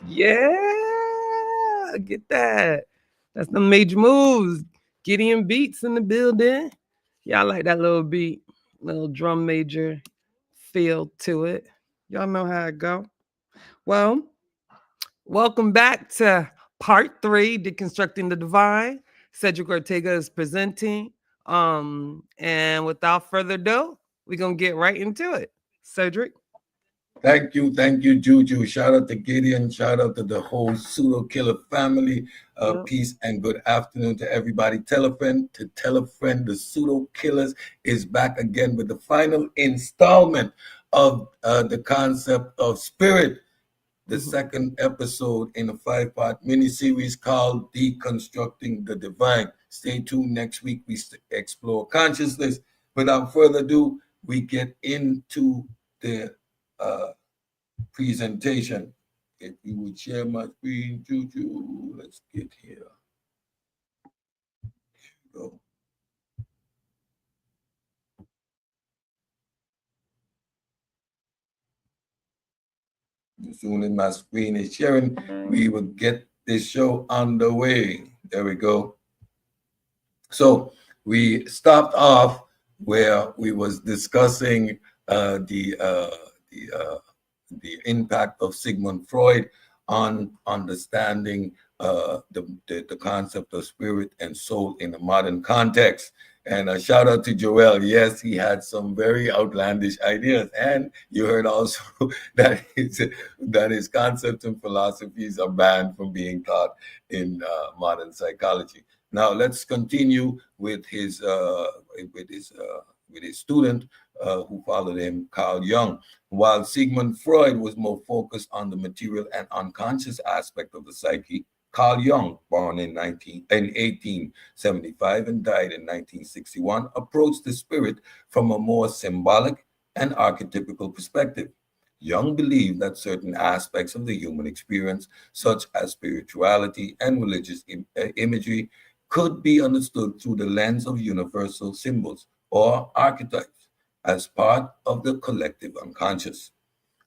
Yeah, get that. That's the major moves. Gideon Beats in the building. Y'all like that little beat, little drum major feel to it. Y'all know how it go. Well, welcome back to part 3, Deconstructing the Divine. Cedric Ortega is presenting. And without further ado, we're gonna get right into it. Cedric. Thank you, Juju. Shout out to Gideon. Shout out to the whole pseudo killer family. Peace and good afternoon to everybody. Tell a friend to tell a friend. The pseudo killers is back again with the final installment of the concept of spirit. The second episode in a 5-part mini-series called Deconstructing the Divine. Stay tuned. Next week we explore consciousness. Without further ado, we get into the presentation. If you would share my screen, Juju, let's get here. Go. As soon as my screen is sharing, we will get this show underway. There we go. So we stopped off where we was discussing the impact of Sigmund Freud on understanding the concept of spirit and soul in a modern context. And a shout out to Joel. Yes, he had some very outlandish ideas. And you heard also that his concepts and philosophies are banned from being taught in modern psychology. Now let's continue with his student who followed him, Carl Jung. While Sigmund Freud was more focused on the material and unconscious aspect of the psyche, Carl Jung, born in 1875 and died in 1961, approached the spirit from a more symbolic and archetypical perspective. Jung believed that certain aspects of the human experience, such as spirituality and religious imagery, could be understood through the lens of universal symbols or archetypes as part of the collective unconscious.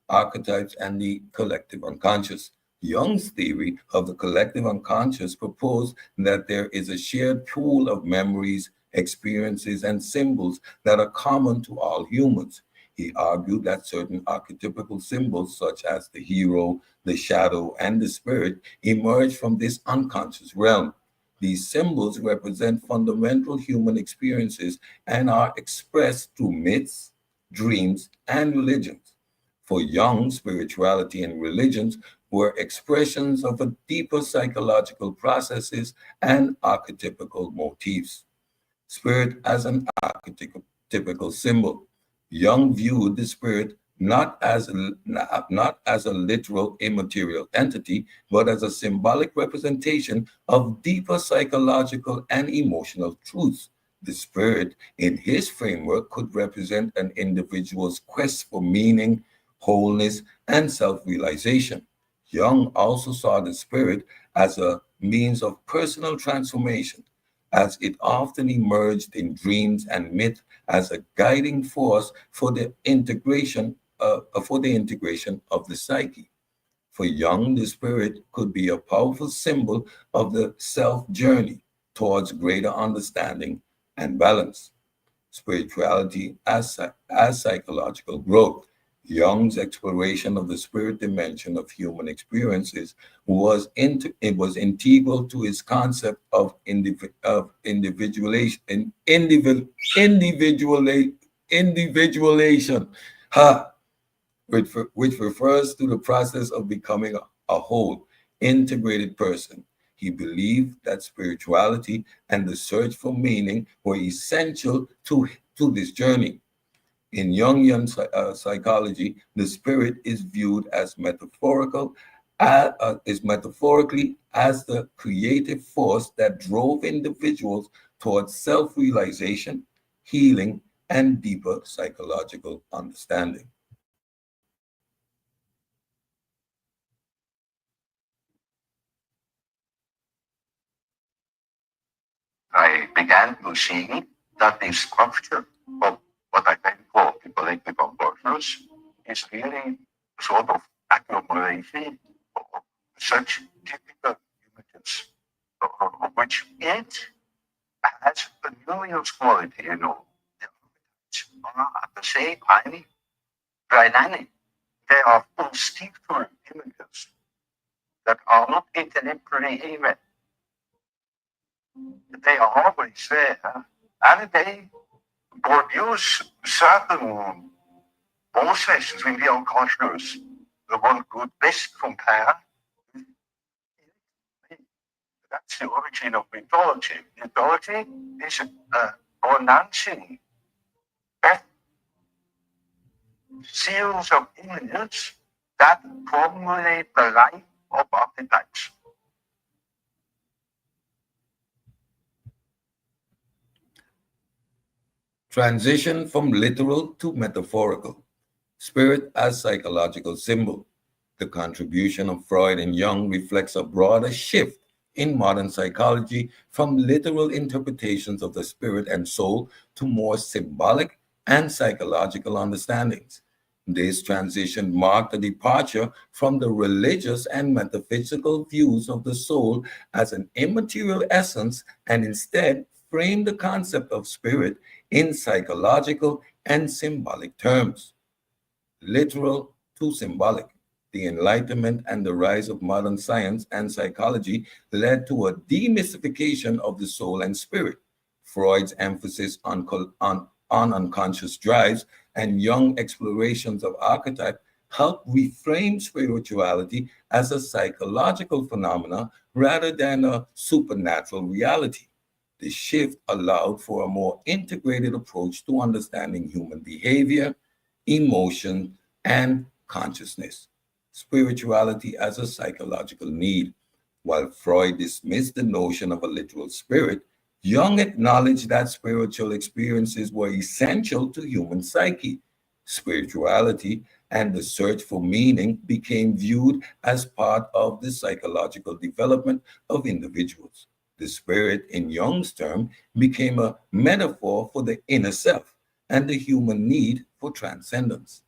Archetypes and the collective unconscious. Jung's theory of the collective unconscious proposed that there is a shared pool of memories, experiences, and symbols that are common to all humans. He argued that certain archetypical symbols, such as the hero, the shadow, and the spirit, emerge from this unconscious realm. These symbols represent fundamental human experiences and are expressed through myths, dreams, and religions. For Jung, spirituality and religions were expressions of a deeper psychological processes and archetypical motifs. Spirit as an archetypical symbol. Jung viewed the spirit not as a literal immaterial entity, but as a symbolic representation of deeper psychological and emotional truths. The spirit, in his framework, could represent an individual's quest for meaning, wholeness, and self-realization. Jung also saw the spirit as a means of personal transformation, as it often emerged in dreams and myth as a guiding force for the integration of the psyche. For Jung, the spirit could be a powerful symbol of the self journey towards greater understanding and balance. Spirituality as psychological growth. Jung's exploration of the spirit dimension of human experiences it was integral to his concept of individualization, individualization, ha, which refers to the process of becoming a whole, integrated person. He believed that spirituality and the search for meaning were essential to this journey. In Jungian psychology, the spirit is viewed as metaphorically as the creative force that drove individuals towards self-realization, healing, and deeper psychological understanding. I began to see that the structure of what I can call the political process is really sort of accumulation of such typical images, of which it has a curious quality, you know. The archetypes are at the same time dynamic. They are constituent images that are not intellectually even. They are always there, and they produce certain processes in the unconscious. The one could best compare. That's the origin of mythology. Mythology is pronouncing series of images that formulate the life of archetypes. Transition from literal to metaphorical. Spirit as psychological symbol. The contribution of Freud and Jung reflects a broader shift in modern psychology from literal interpretations of the spirit and soul to more symbolic and psychological understandings. This transition marked a departure from the religious and metaphysical views of the soul as an immaterial essence and instead framed the concept of spirit in psychological and symbolic terms. Literal to symbolic. The Enlightenment and the rise of modern science and psychology led to a demystification of the soul and spirit. Freud's emphasis on unconscious drives and Jung explorations of archetype helped reframe spirituality as a psychological phenomena rather than a supernatural reality. The shift allowed for a more integrated approach to understanding human behavior, emotion, and consciousness. Spirituality as a psychological need. While Freud dismissed the notion of a literal spirit, Jung acknowledged that spiritual experiences were essential to human psyche. Spirituality and the search for meaning became viewed as part of the psychological development of individuals. The spirit, in Jung's term, became a metaphor for the inner self and the human need for transcendence.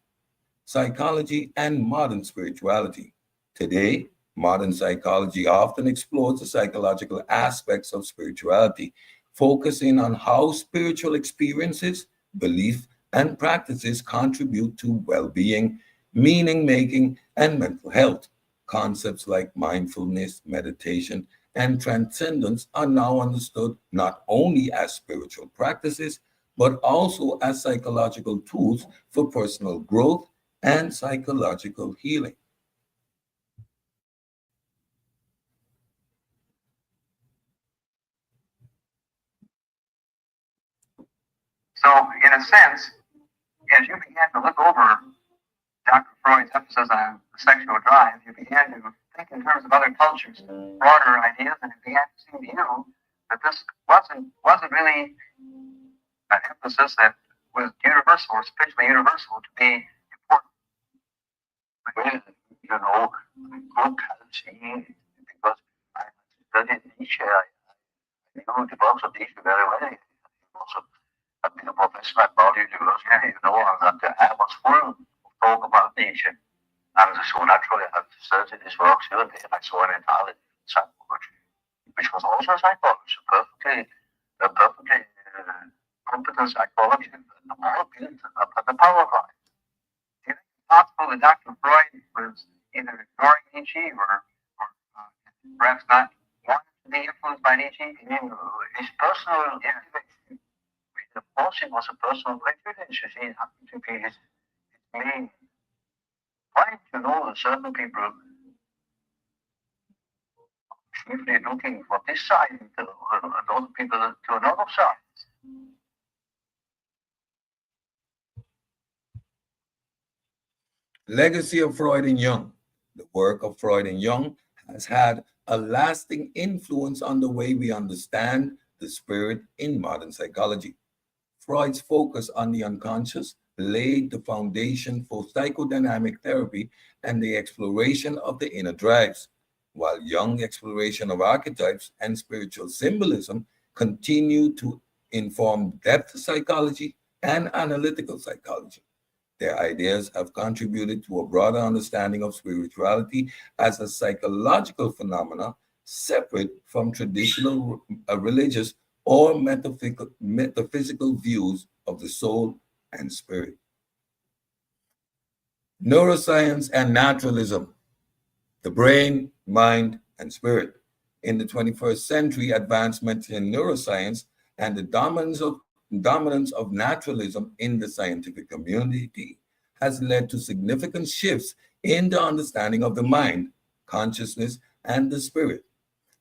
Psychology and modern spirituality. Today, modern psychology often explores the psychological aspects of spirituality, focusing on how spiritual experiences, belief, and practices contribute to well being, meaning making, and mental health. Concepts like mindfulness, meditation, and transcendence are now understood not only as spiritual practices, but also as psychological tools for personal growth and psychological healing. So, in a sense, as you began to look over Dr. Freud's emphasis on the sexual drive, you began to think in terms of other cultures, broader ideas, and it began to seem to you that this wasn't really an emphasis that was universal or sufficiently universal to be important. Well, you know, good coaching, because I studied Nietzsche, I know the books of Nietzsche very well. I also have been a professor at Bali University, you know, and I was full of talk about Nietzsche. And so naturally I have studied his works here and there. I saw an entirely psychology, which was also psychology, perfectly competent psychology, all built upon the power of life. The possible that Dr. Freud was either ignoring Nietzsche or perhaps not wanting to be influenced by Nietzsche. I mean, his personal, yeah, the bullshit was a personal prejudice. It happened to be his main point to know that certain people chiefly looking for this side and other people to another side. Legacy of Freud and Jung. The work of Freud and Jung has had a lasting influence on the way we understand the spirit in modern psychology. Freud's focus on the unconscious laid the foundation for psychodynamic therapy and the exploration of the inner drives, while Jung's exploration of archetypes and spiritual symbolism continued to inform depth psychology and analytical psychology. Their ideas have contributed to a broader understanding of spirituality as a psychological phenomena separate from traditional religious or metaphysical views of the soul and spirit. Neuroscience and naturalism, the brain, mind, and spirit. In the 21st century, advancements in neuroscience and the dominance of naturalism in the scientific community has led to significant shifts in the understanding of the mind, consciousness, and the spirit.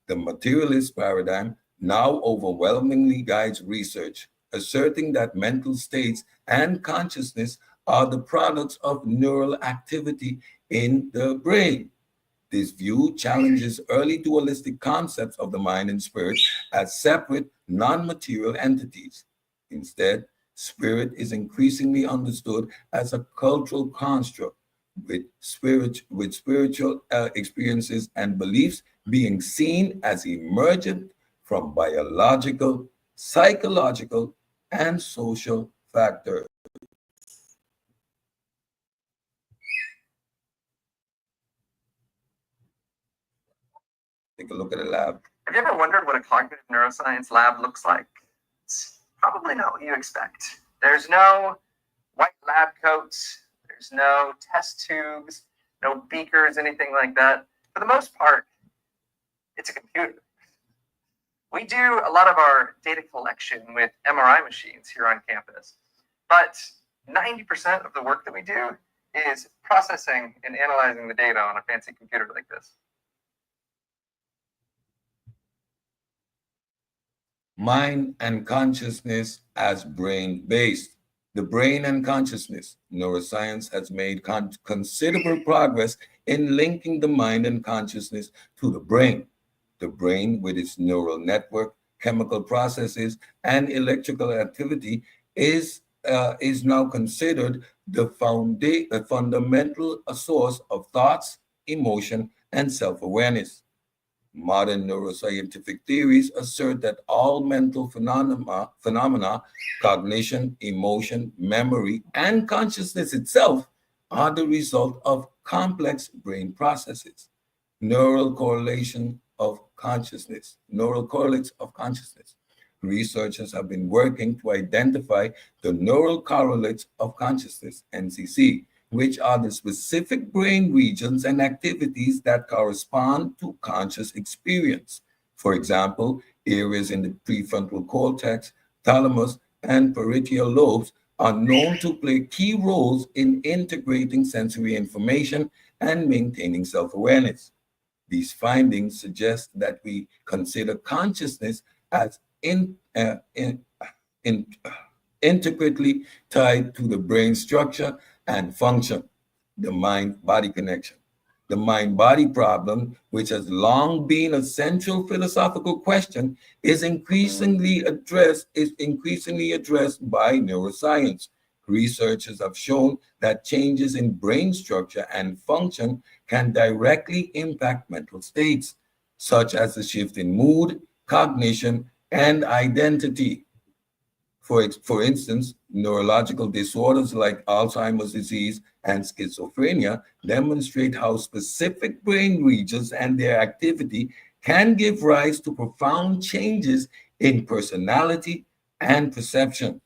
The materialist paradigm now overwhelmingly guides research, asserting that mental states and consciousness are the products of neural activity in the brain. This view challenges early dualistic concepts of the mind and spirit as separate, non-material entities. Instead, spirit is increasingly understood as a cultural construct with spiritual experiences and beliefs being seen as emergent from biological, psychological, and social factors. Take a look at the lab. Have you ever wondered what a cognitive neuroscience lab looks like? It's probably not what you expect. There's no white lab coats, there's no test tubes, no beakers, anything like that. For the most part, it's a computer. We do a lot of our data collection with MRI machines here on campus, but 90% of the work that we do is processing and analyzing the data on a fancy computer like this. Mind and consciousness as brain-based. The brain and consciousness. Neuroscience has made considerable progress in linking the mind and consciousness to the brain. The brain, with its neural network, chemical processes, and electrical activity, is now considered the fundamental source of thoughts, emotion, and self-awareness. Modern neuroscientific theories assert that all mental phenomena, cognition, emotion, memory, and consciousness itself are the result of complex brain processes. Neural correlation of consciousness, neural correlates of consciousness. Researchers have been working to identify the neural correlates of consciousness, NCC, which are the specific brain regions and activities that correspond to conscious experience. For example, areas in the prefrontal cortex, thalamus, and parietal lobes are known to play key roles in integrating sensory information and maintaining self-awareness. These findings suggest that we consider consciousness as intricately tied to the brain structure and function, the mind-body connection. The mind-body problem, which has long been a central philosophical question, is increasingly addressed by neuroscience. Researchers have shown that changes in brain structure and function can directly impact mental states, such as a shift in mood, cognition, and identity. For instance, neurological disorders like Alzheimer's disease and schizophrenia demonstrate how specific brain regions and their activity can give rise to profound changes in personality and perception.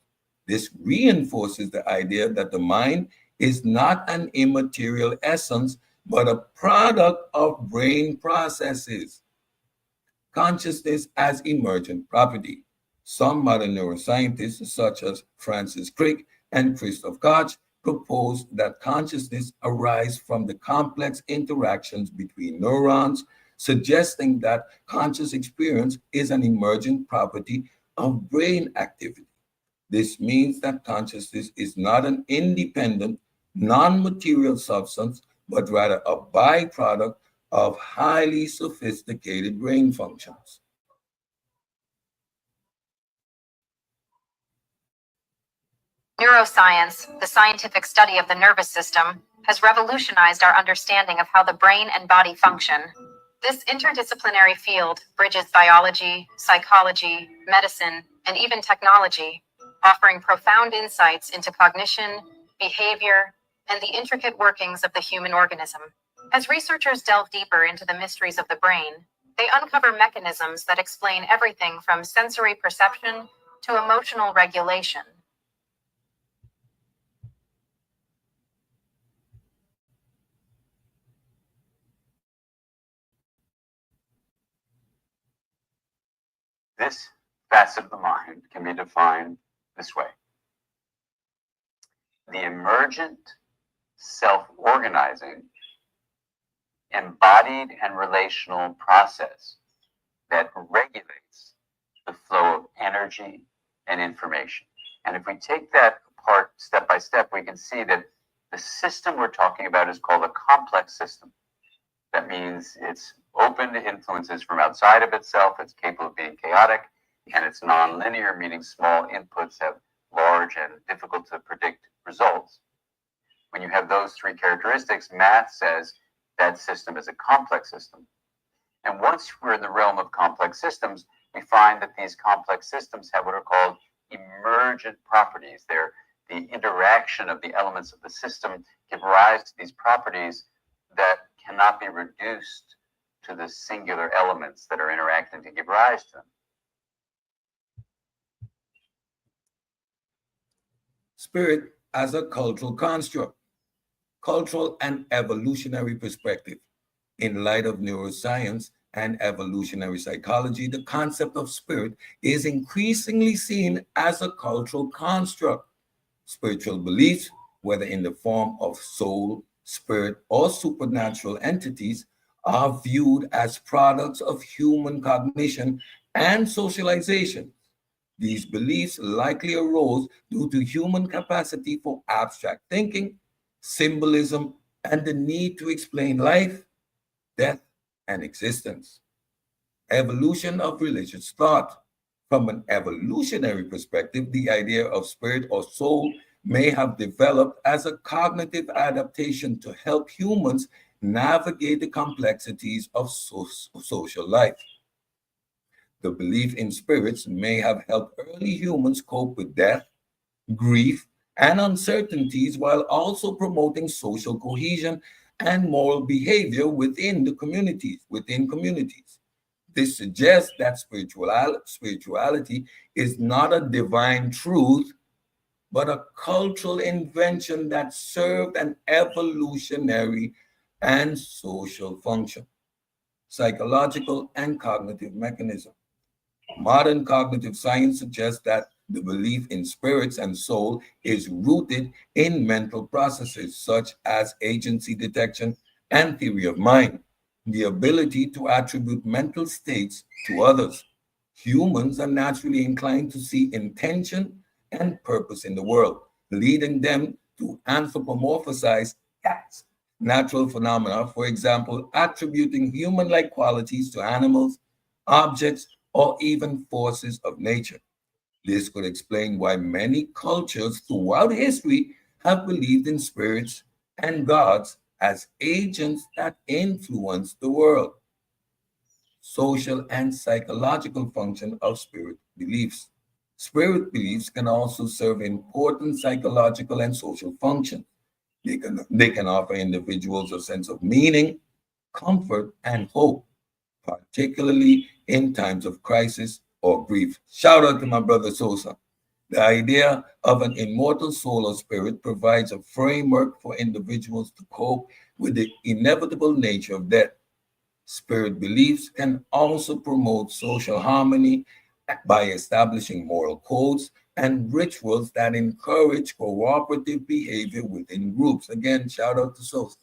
This reinforces the idea that the mind is not an immaterial essence, but a product of brain processes. Consciousness as emergent property. Some modern neuroscientists, such as Francis Crick and Christoph Koch, propose that consciousness arises from the complex interactions between neurons, suggesting that conscious experience is an emergent property of brain activity. This means that consciousness is not an independent, non material substance, but rather a byproduct of highly sophisticated brain functions. Neuroscience, the scientific study of the nervous system, has revolutionized our understanding of how the brain and body function. This interdisciplinary field bridges biology, psychology, medicine, and even technology, offering profound insights into cognition, behavior, and the intricate workings of the human organism. As researchers delve deeper into the mysteries of the brain, they uncover mechanisms that explain everything from sensory perception to emotional regulation. This facet of the mind can be defined this way: the emergent, self-organizing, embodied and relational process that regulates the flow of energy and information. And if we take that apart step by step, we can see that the system we're talking about is called a complex system. That means it's open to influences from outside of itself, it's capable of being chaotic, and it's nonlinear, meaning small inputs have large and difficult to predict results. When you have those three characteristics, math says that system is a complex system. And once we're in the realm of complex systems, we find that these complex systems have what are called emergent properties. They're the interaction of the elements of the system give rise to these properties that cannot be reduced to the singular elements that are interacting to give rise to them. Spirit as a cultural construct, cultural and evolutionary perspective. In light of neuroscience and evolutionary psychology, the concept of spirit is increasingly seen as a cultural construct. Spiritual beliefs, whether in the form of soul, spirit, or supernatural entities, are viewed as products of human cognition and socialization. These beliefs likely arose due to human capacity for abstract thinking, symbolism, and the need to explain life, death, and existence. Evolution of religious thought. From an evolutionary perspective, the idea of spirit or soul may have developed as a cognitive adaptation to help humans navigate the complexities of social life. The belief in spirits may have helped early humans cope with death, grief, and uncertainties while also promoting social cohesion and moral behavior within communities. This suggests that spirituality is not a divine truth, but a cultural invention that served an evolutionary and social function. Psychological and cognitive mechanism. Modern cognitive science suggests that the belief in spirits and soul is rooted in mental processes such as agency detection and theory of mind, the ability to attribute mental states to others. Humans are naturally inclined to see intention and purpose in the world, leading them to anthropomorphize acts, natural phenomena, for example, attributing human like qualities to animals, objects, or even forces of nature. This could explain why many cultures throughout history have believed in spirits and gods as agents that influence the world. Social and psychological function of spirit beliefs. Spirit beliefs can also serve important psychological and social functions. They can offer individuals a sense of meaning, comfort, and hope, particularly in times of crisis or grief. Shout out to my brother Sosa. The idea of an immortal soul or spirit provides a framework for individuals to cope with the inevitable nature of death. Spirit beliefs can also promote social harmony by establishing moral codes and rituals that encourage cooperative behavior within groups. Again, shout out to Sosa.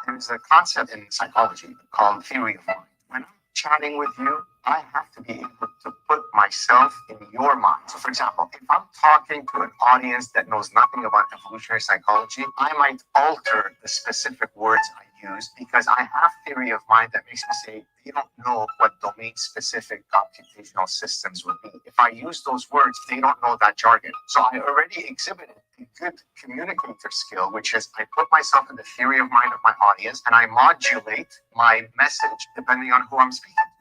There's a concept in psychology called theory of mind. When I'm chatting with you, I have to be able to put myself in your mind. So, for example, if I'm talking to an audience that knows nothing about evolutionary psychology, I might alter the specific words I use because I have theory of mind that makes me say, you don't know what domain-specific computational systems would be. If I use those words, they don't know that jargon. So I already exhibited a good communicator skill, which is I put myself in the theory of mind of my audience and I modulate my message depending on who I'm speaking to.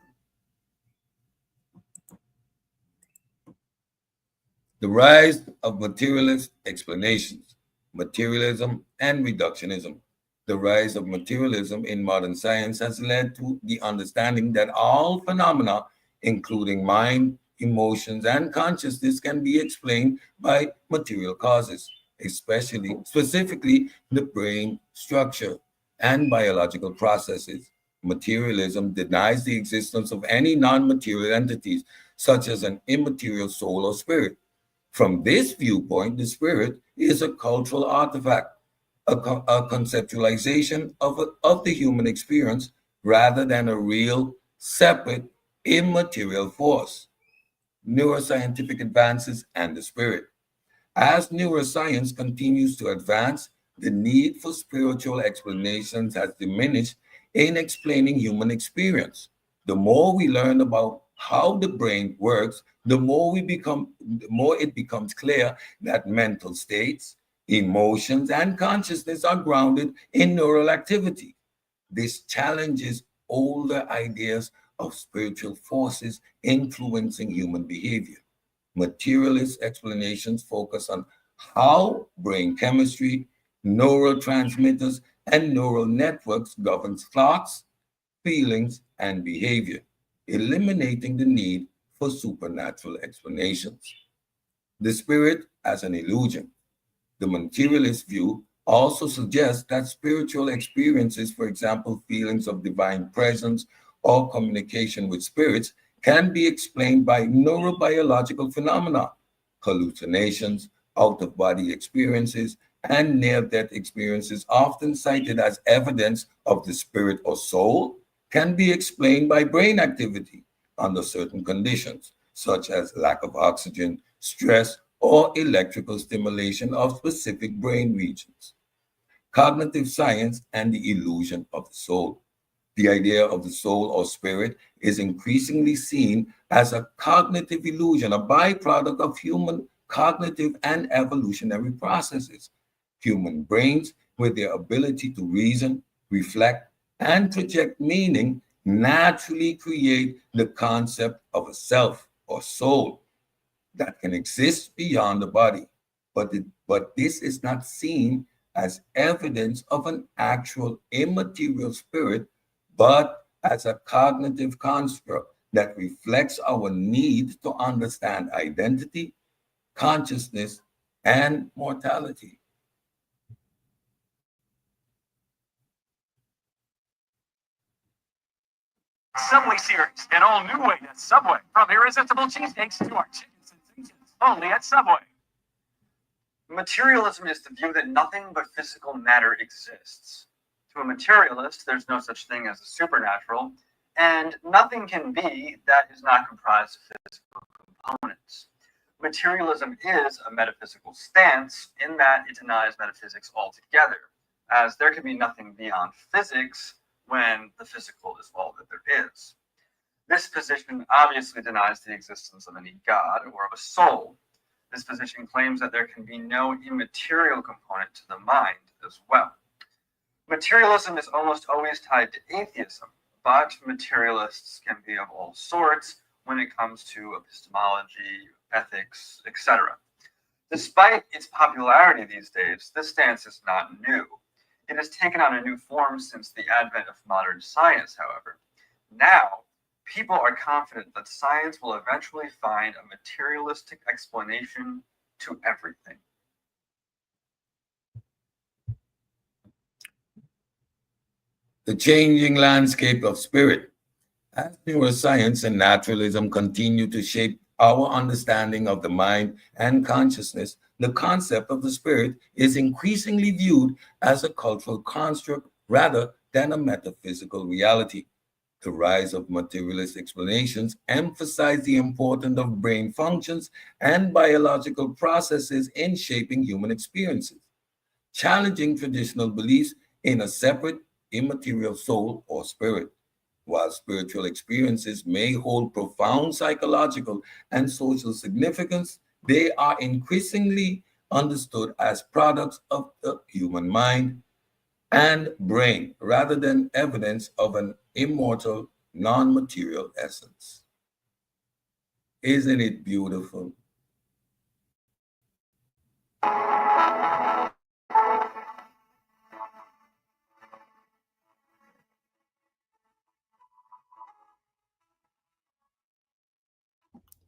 The rise of materialist explanations, materialism, and reductionism. The rise of materialism in modern science has led to the understanding that all phenomena, including mind, emotions, and consciousness, can be explained by material causes, especially specifically the brain structure and biological processes. Materialism denies the existence of any non-material entities, such as an immaterial soul or spirit. From this viewpoint, the spirit is a cultural artifact, a conceptualization of the human experience rather than a real, separate, immaterial force. Neuroscientific advances and the spirit. As neuroscience continues to advance, the need for spiritual explanations has diminished in explaining human experience. The more we learn about how the brain works, the more it becomes clear that mental states, emotions, and consciousness are grounded in neural activity. This challenges older ideas of spiritual forces influencing human behavior. Materialist explanations focus on how brain chemistry, neurotransmitters, and neural networks govern thoughts, feelings, and behavior, eliminating the need for supernatural explanations. The spirit as an illusion. The materialist view also suggests that spiritual experiences, for example, feelings of divine presence or communication with spirits, can be explained by neurobiological phenomena, hallucinations, out of body experiences, and near death experiences, often cited as evidence of the spirit or soul, can be explained by brain activity under certain conditions, such as lack of oxygen, stress, or electrical stimulation of specific brain regions. Cognitive science and the illusion of the soul. The idea of the soul or spirit is increasingly seen as a cognitive illusion, a byproduct of human cognitive and evolutionary processes. Human brains, with their ability to reason, reflect, and project meaning, naturally create the concept of a self or soul that can exist beyond the body. But this is not seen as evidence of an actual immaterial spirit, but as a cognitive construct that reflects our need to understand identity, consciousness, and mortality. Subway series, an all new way at Subway. From irresistible cheesesteaks to our chicken sensations, only at Subway. Materialism is the view that nothing but physical matter exists. To a materialist, there's no such thing as the supernatural, and nothing can be that is not comprised of physical components. Materialism is a metaphysical stance in that it denies metaphysics altogether, as there can be nothing beyond physics when the physical is all that there is. This position obviously denies the existence of any God or of a soul. This position claims that there can be no immaterial component to the mind as well. Materialism is almost always tied to atheism, but materialists can be of all sorts when it comes to epistemology, ethics, etc. Despite its popularity these days, this stance is not new. It has taken on a new form since the advent of modern science, however. Now, people are confident that science will eventually find a materialistic explanation to everything. The changing landscape of spirit. As neuroscience and naturalism continue to shape our understanding of the mind and consciousness, the concept of the spirit is increasingly viewed as a cultural construct rather than a metaphysical reality. The rise of materialist explanations emphasize the importance of brain functions and biological processes in shaping human experiences, challenging traditional beliefs in a separate, immaterial soul or spirit. While spiritual experiences may hold profound psychological and social significance, they are increasingly understood as products of the human mind and brain rather than evidence of an immortal, non material essence. Isn't it beautiful?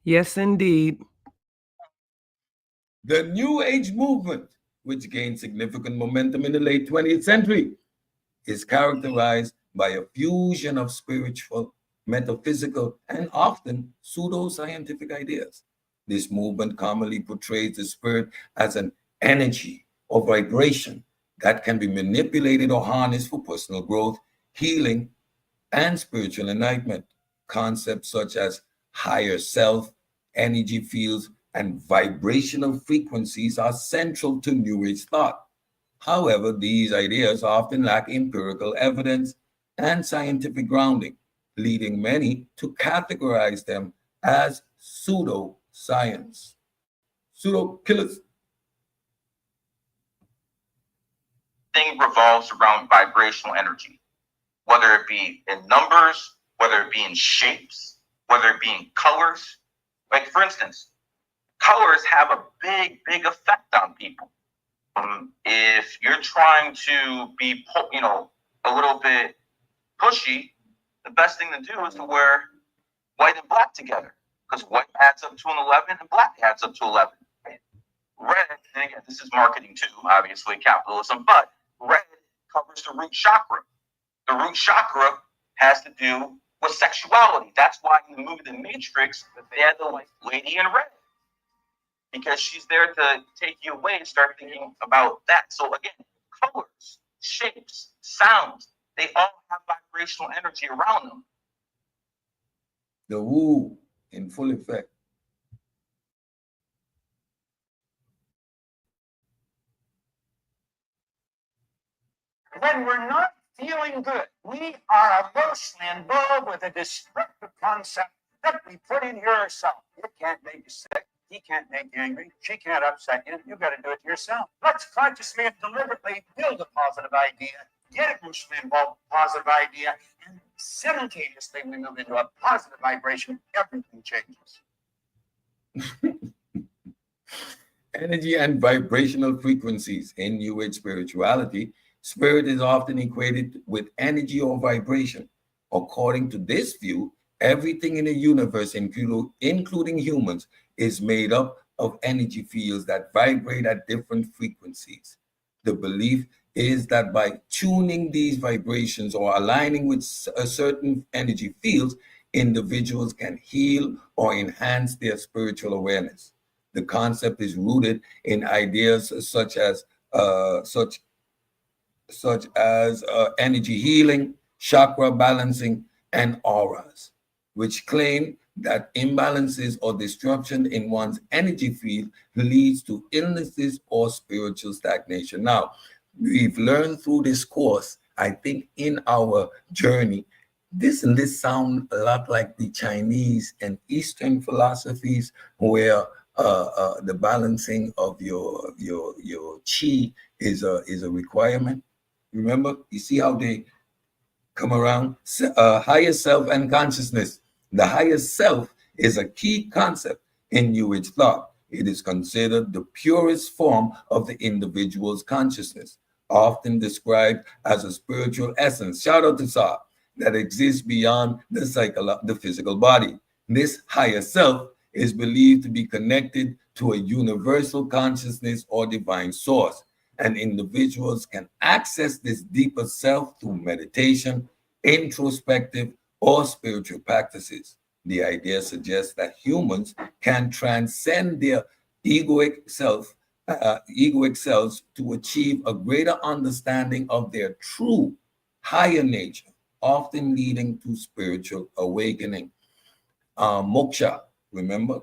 Yes, indeed. The New Age movement, which gained significant momentum in the late 20th century, is characterized by a fusion of spiritual, metaphysical, and often pseudoscientific ideas. This movement commonly portrays the spirit as an energy or vibration that can be manipulated or harnessed for personal growth, healing, and spiritual enlightenment. Concepts such as higher self, energy fields, and vibrational frequencies are central to New Age thought. However, these ideas often lack empirical evidence and scientific grounding, leading many to categorize them as pseudoscience. Pseudo killers. Thing revolves around vibrational energy, whether it be in numbers, whether it be in shapes, whether it be in colors. Like, for instance, colors have a big effect on people. If you're trying to be, a little bit pushy, the best thing to do is to wear white and black together, because white adds up to an 11 and black adds up to 11. Red, and again, this is marketing too, obviously capitalism, but red covers the root chakra. The root chakra has to do with sexuality. That's why in the movie The Matrix, they had the lady in red, because she's there to take you away and start thinking about that. So again, colors, shapes, sounds, they all have vibrational energy around them. The woo in full effect. When we're not feeling good, we are emotionally involved with a destructive concept that we put in here ourselves. It can't make you sick. He can't make you angry. She can't upset you. You've got to do it yourself. Let's consciously and deliberately build a positive idea, get emotionally involved with a positive idea, and simultaneously we move into a positive vibration. Everything changes. Energy and vibrational frequencies. In New Age spirituality, spirit is often equated with energy or vibration. According to this view, everything in the universe, including humans, is made up of energy fields that vibrate at different frequencies. The belief is that by tuning these vibrations or aligning with certain energy fields, individuals can heal or enhance their spiritual awareness. The concept is rooted in ideas such as energy healing, chakra balancing, and auras, which claim that imbalances or disruption in one's energy field leads to illnesses or spiritual stagnation. Now, we've learned through this course, I think in our journey, this sound a lot like the Chinese and Eastern philosophies, where the balancing of your chi is a requirement. Remember, you see how they come around? Higher self and consciousness. The higher self is a key concept in New Age thought. It is considered the purest form of the individual's consciousness. often described as a spiritual essence, shout out to Sa, that exists beyond the physical body. This higher self is believed to be connected to a universal consciousness or divine source, and individuals can access this deeper self through meditation, introspective, or spiritual practices. The idea suggests that humans can transcend their egoic self, egoic selves to achieve a greater understanding of their true higher nature, often leading to spiritual awakening. Moksha, remember?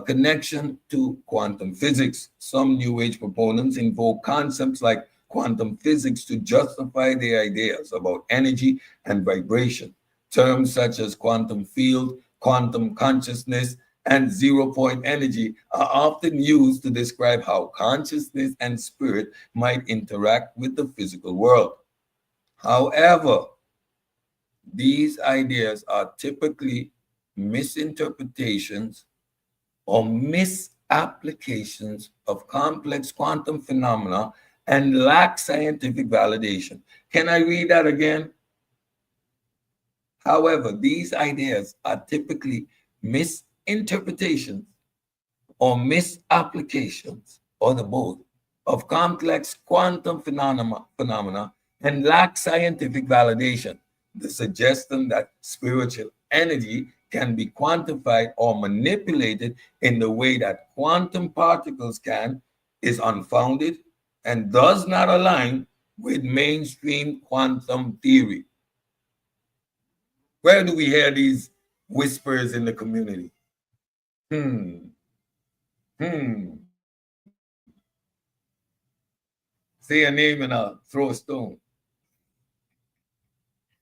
Connection to quantum physics. Some New Age proponents invoke concepts like quantum physics to justify their ideas about energy and vibration. Terms such as quantum field, quantum consciousness, and zero-point energy are often used to describe how consciousness and spirit might interact with the physical world. However, these ideas are typically misinterpretations or misapplications of complex quantum phenomena and lack scientific validation. Can I read that again? However, these ideas are typically misinterpretations or misapplications, or the both, of complex quantum phenomena and lack scientific validation. The suggestion that spiritual energy can be quantified or manipulated in the way that quantum particles can is unfounded and does not align with mainstream quantum theory. Where do we hear these whispers in the community? Hmm. Say a name and I'll throw a stone.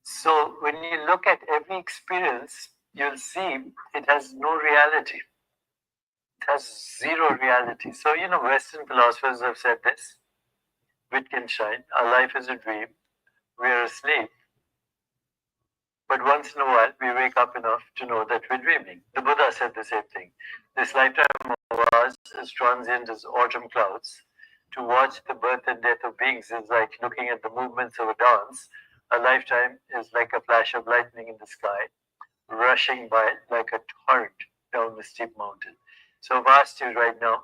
So when you look at every experience, you'll see it has no reality. It has zero reality. So, Western philosophers have said this. Wittgenstein, our life is a dream. We are asleep. But once in a while, we wake up enough to know that we're dreaming. The Buddha said the same thing. This lifetime of ours is transient as autumn clouds. To watch the birth and death of beings is like looking at the movements of a dance. A lifetime is like a flash of lightning in the sky, rushing by like a torrent down the steep mountain. So if I asked you right now,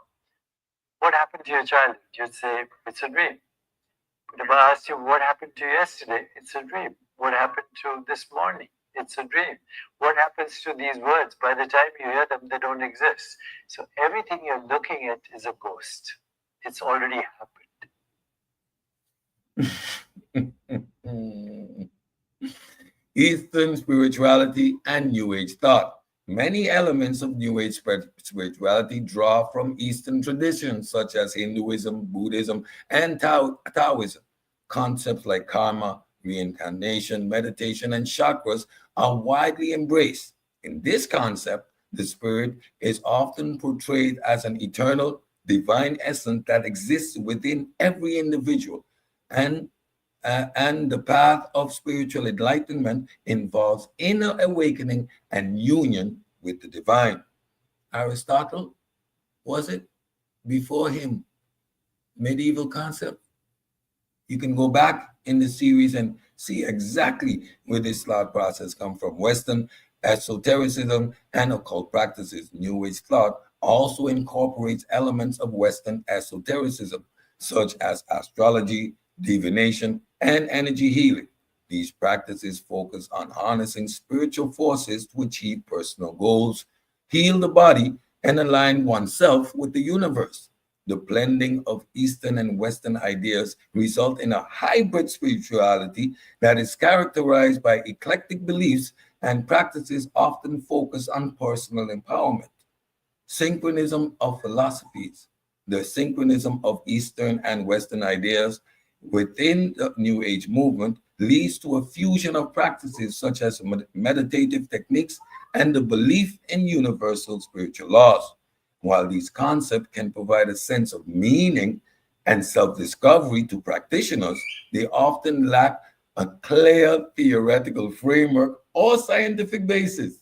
what happened to your childhood? You'd say, it's a dream. But if I asked you, what happened to you yesterday? It's a dream. What happened to this morning? It's a dream. What happens to these words? By the time you hear them, they don't exist. So everything you're looking at is a ghost. It's already happened. Eastern spirituality and New Age thought. Many elements of New Age spirituality draw from Eastern traditions such as Hinduism, Buddhism, and Taoism. Concepts like karma, reincarnation, meditation, and chakras are widely embraced. In this concept, the spirit is often portrayed as an eternal, divine essence that exists within every individual, and the path of spiritual enlightenment involves inner awakening and union with the divine. Aristotle, was it? Before him, medieval concept. You can go back in the series and see exactly where this thought process comes from. Western esotericism and occult practices. New Age thought also incorporates elements of Western esotericism, such as astrology, divination, and energy healing. These practices focus on harnessing spiritual forces to achieve personal goals, heal the body, and align oneself with the universe. The blending of Eastern and Western ideas result in a hybrid spirituality that is characterized by eclectic beliefs and practices often focus on personal empowerment. Synchronism of philosophies. The synchronism of Eastern and Western ideas within the New Age movement leads to a fusion of practices such as meditative techniques and the belief in universal spiritual laws. While these concepts can provide a sense of meaning and self-discovery to practitioners, they often lack a clear theoretical framework or scientific basis.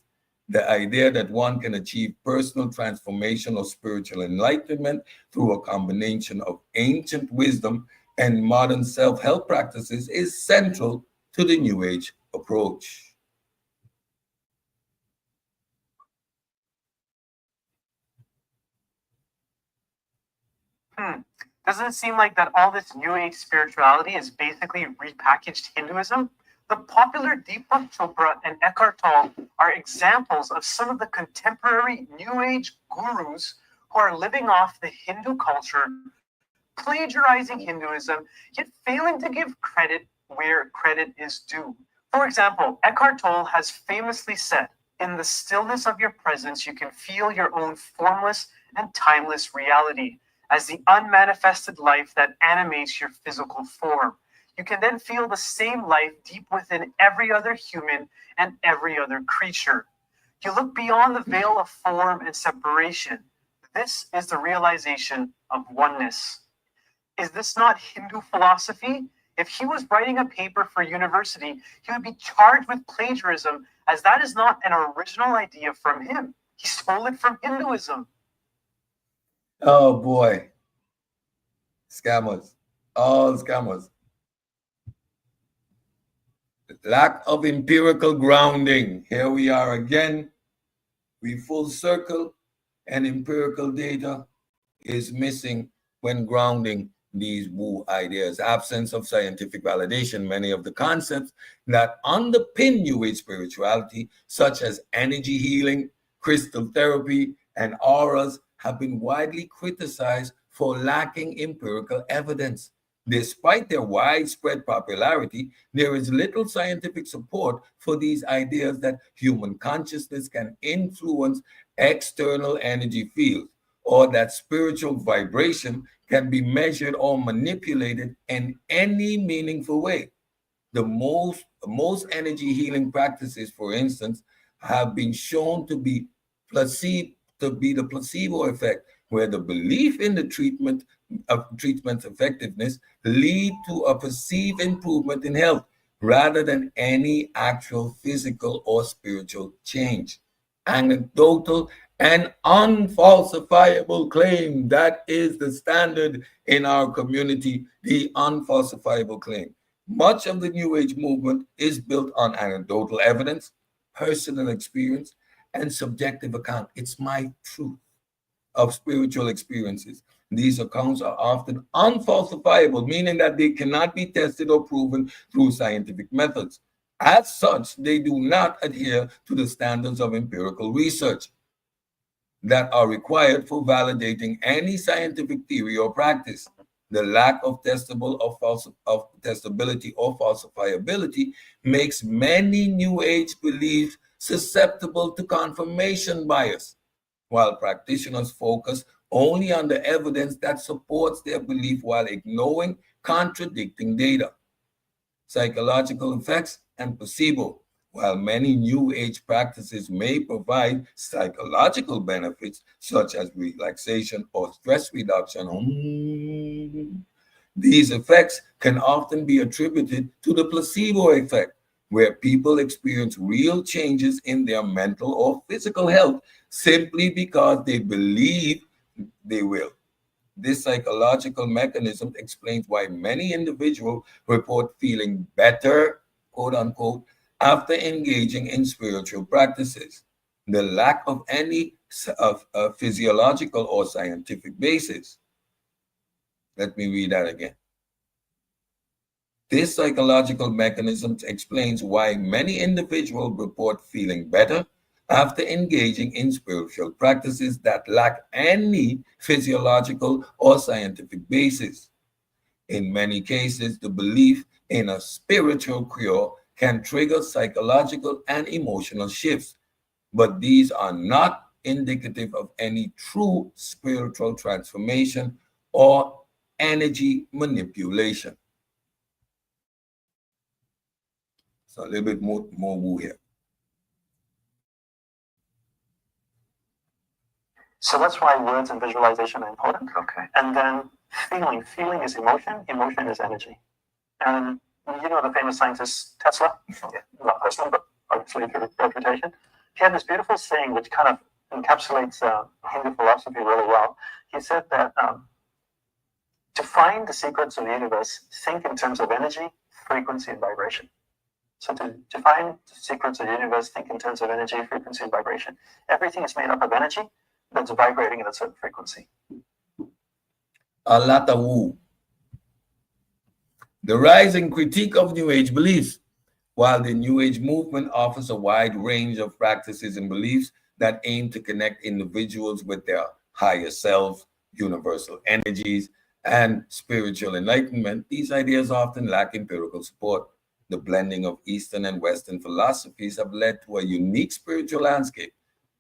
The idea that one can achieve personal transformation or spiritual enlightenment through a combination of ancient wisdom and modern self-help practices is central to the New Age approach. Doesn't it seem like that all this New Age spirituality is basically repackaged Hinduism? The popular Deepak Chopra and Eckhart Tolle are examples of some of the contemporary New Age gurus who are living off the Hindu culture, plagiarizing Hinduism, yet failing to give credit where credit is due. For example, Eckhart Tolle has famously said, "In the stillness of your presence, you can feel your own formless and timeless reality as the unmanifested life that animates your physical form. You can then feel the same life deep within every other human and every other creature. You look beyond the veil of form and separation. This is the realization of oneness." Is this not Hindu philosophy? If he was writing a paper for university, he would be charged with plagiarism, as that is not an original idea from him. He stole it from Hinduism. Oh boy. Scammers. All scammers. Lack of empirical grounding. Here we are again. We full circle, and empirical data is missing when grounding these woo ideas. Absence of scientific validation. Many of the concepts that underpin New Age spirituality, such as energy healing, crystal therapy, and auras, have been widely criticized for lacking empirical evidence. Despite their widespread popularity, there is little scientific support for these ideas that human consciousness can influence external energy fields, or that spiritual vibration can be measured or manipulated in any meaningful way. The most energy healing practices, for instance, have been shown to be the placebo effect, where the belief in the treatment's effectiveness lead to a perceived improvement in health rather than any actual physical or spiritual change. Anecdotal and unfalsifiable claim. That is the standard in our community, the unfalsifiable claim. Much of the New Age movement is built on anecdotal evidence, personal experience, and subjective account. It's my truth of spiritual experiences. These accounts are often unfalsifiable, meaning that they cannot be tested or proven through scientific methods. As such, they do not adhere to the standards of empirical research that are required for validating any scientific theory or practice. The lack of testability or falsifiability makes many New Age beliefs susceptible to confirmation bias, while practitioners focus only on the evidence that supports their belief while ignoring contradicting data. Psychological effects and placebo. While many New Age practices may provide psychological benefits such as relaxation or stress reduction, these effects can often be attributed to the placebo effect, where people experience real changes in their mental or physical health simply because they believe they will. This psychological mechanism explains why many individuals report feeling better, quote unquote, after engaging in spiritual practices. The lack of any physiological or scientific basis. Let me read that again. This psychological mechanism explains why many individuals report feeling better after engaging in spiritual practices that lack any physiological or scientific basis. In many cases, the belief in a spiritual cure can trigger psychological and emotional shifts, but these are not indicative of any true spiritual transformation or energy manipulation. So a little bit more woo here. So that's why words and visualization are important. Okay. And then feeling. Feeling is emotion. Emotion is energy. And you know the famous scientist Tesla? Yeah. Not personally, but obviously through reputation. He had this beautiful saying which kind of encapsulates Hindu philosophy really well. He said that To find the secrets of the universe, think in terms of energy, frequency, and vibration. So to find the secrets of the universe, think in terms of energy, frequency, and vibration. Everything is made up of energy that's vibrating at a certain frequency. Alatawu. The rise and critique of New Age beliefs. While the New Age movement offers a wide range of practices and beliefs that aim to connect individuals with their higher selves, universal energies, and spiritual enlightenment, these ideas often lack empirical support. The blending of Eastern and Western philosophies have led to a unique spiritual landscape,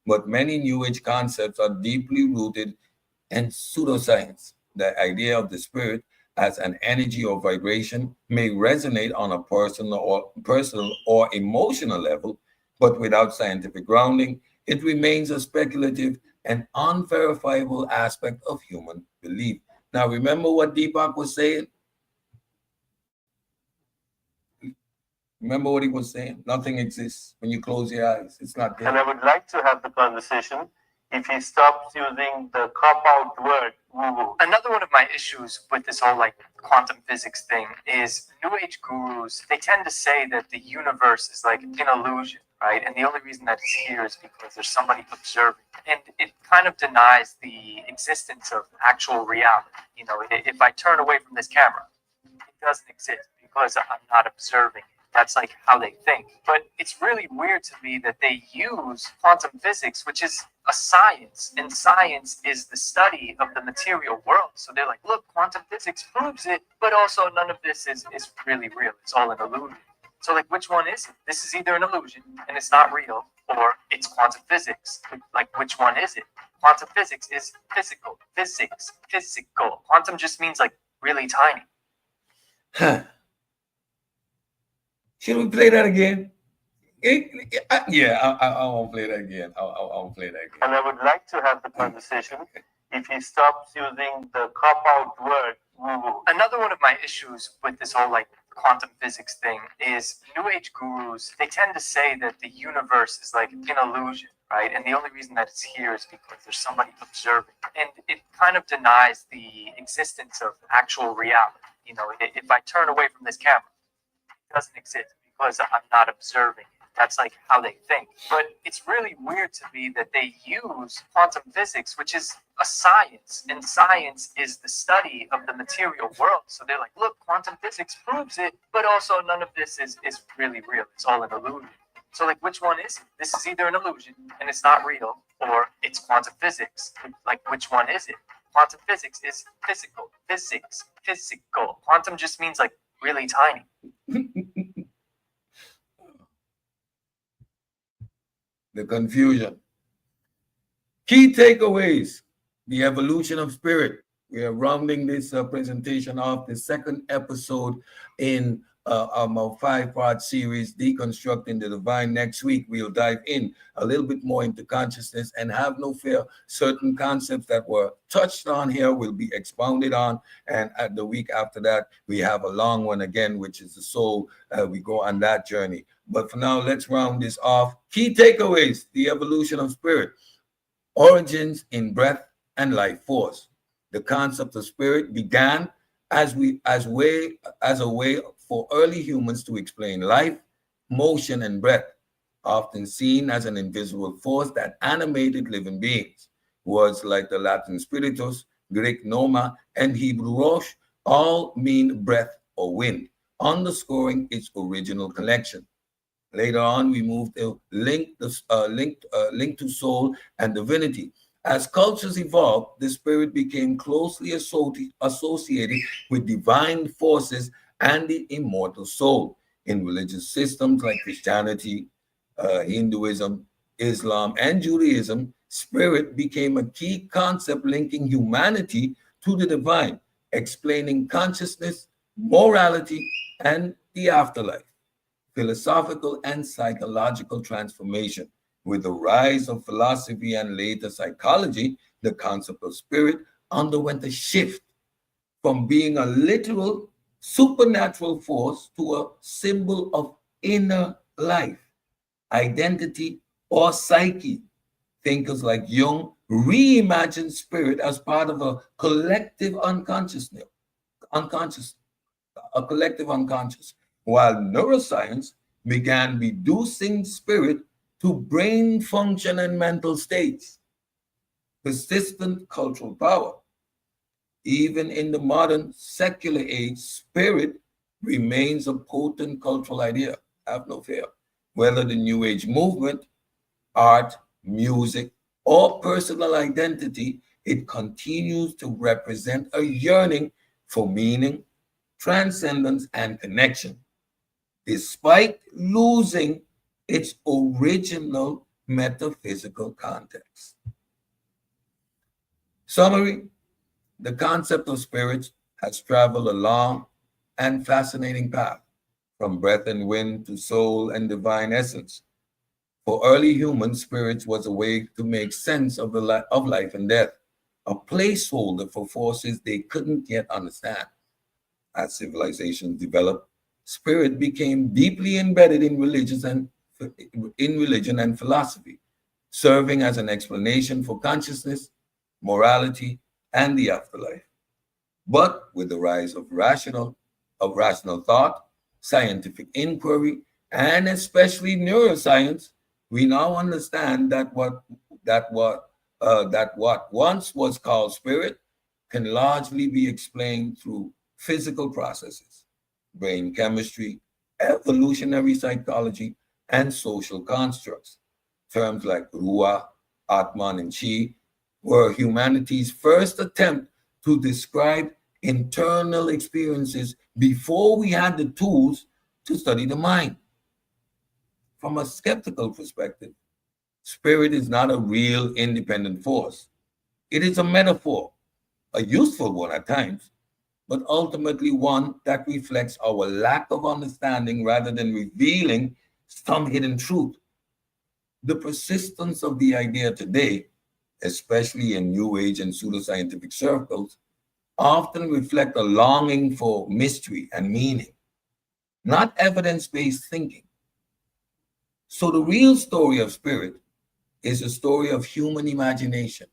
but many New Age concepts are deeply rooted in pseudoscience. The idea of the spirit as an energy or vibration may resonate on a personal or emotional level, but without scientific grounding, it remains a speculative and unverifiable aspect of human belief. Now, remember what Deepak was saying? Remember what he was saying? Nothing exists when you close your eyes. It's not there. And I would like to have the conversation if he stops using the cop-out word, woo-woo. Another one of my issues with this whole like quantum physics thing is New Age gurus, they tend to say that the universe is like an illusion, right? And the only reason that it's here is because there's somebody observing. And it kind of denies the existence of actual reality. You know, if I turn away from this camera, it doesn't exist because I'm not observing it. That's like how they think. But it's really weird to me that they use quantum physics, which is a science, and science is the study of the material world. So they're like, look, quantum physics proves it, but also none of this is really real. It's all an illusion. So like, which one is it? This is either an illusion and it's not real, or it's quantum physics. Like, which one is it? Quantum physics is physical. Physics, physical. Quantum just means like really tiny. Huh. Should we play that again? Yeah, I won't play that again. I won't play that again. And I would like to have the conversation if he stops using the cop-out word, woo-woo. Another one of my issues with this whole like quantum physics thing is New Age gurus, they tend to say that the universe is like an illusion, right? And the only reason that it's here is because there's somebody observing. And it kind of denies the existence of actual reality. You know, if I turn away from this camera, doesn't exist because I'm not observing it. That's like how they think. But it's really weird to me that they use quantum physics, which is a science, and science is the study of the material world. So they're like, look, quantum physics proves it, but also none of this is really real. It's all an illusion. So like, which one is it? This is either an illusion and it's not real, or it's quantum physics. Like, which one is it? Quantum physics is physical. Physics, physical. Quantum just means like really tiny. The confusion. Key takeaways. The evolution of spirit. We are rounding this presentation off, the second episode in our 5-part series, Deconstructing the Divine. Next week, we'll dive in a little bit more into consciousness, and have no fear, certain concepts that were touched on here will be expounded on. And at the week after that, we have a long one again, which is the soul. We go on that journey. But for now, let's round this off. Key takeaways: the evolution of spirit, origins in breath and life force. The concept of spirit began as a way for early humans to explain life, motion, and breath, often seen as an invisible force that animated living beings. Words like the Latin spiritus, Greek pneuma, and Hebrew rosh all mean breath or wind, underscoring its original connection. Later on, we moved to link to soul and divinity. As cultures evolved, the spirit became closely associated with divine forces and the immortal soul. In religious systems like Christianity, Hinduism, Islam, and Judaism, spirit became a key concept linking humanity to the divine, explaining consciousness, morality, and the afterlife. Philosophical and psychological transformation. With the rise of philosophy and later psychology, the concept of spirit underwent a shift from being a literal supernatural force to a symbol of inner life, identity, or psyche. Thinkers like Jung reimagined spirit as part of a collective unconsciousness, unconscious, a collective unconscious, while neuroscience began reducing spirit to brain function and mental states. Persistent cultural power. Even in the modern secular age, spirit remains a potent cultural idea. Have no fear. Whether the New Age movement, art, music, or personal identity, it continues to represent a yearning for meaning, transcendence, and connection, despite losing its original metaphysical context. Summary: the concept of spirit has traveled a long and fascinating path, from breath and wind to soul and divine essence. For early humans, spirit was a way to make sense of of life and death, a placeholder for forces they couldn't yet understand. As civilizations developed, spirit became deeply embedded in religion and philosophy, serving as an explanation for consciousness, morality, and the afterlife. But with the rise of rational thought, scientific inquiry, and especially neuroscience, we now understand that what once was called spirit can largely be explained through physical processes, brain chemistry, evolutionary psychology, and social constructs. Terms like Ruah, Atman, and Chi were humanity's first attempt to describe internal experiences before we had the tools to study the mind. From a skeptical perspective, spirit is not a real independent force. It is a metaphor, a useful one at times, but ultimately one that reflects our lack of understanding rather than revealing some hidden truth. The persistence of the idea today, especially in New Age and pseudoscientific circles, often reflect a longing for mystery and meaning, not evidence-based thinking. So the real story of spirit is a story of human imagination.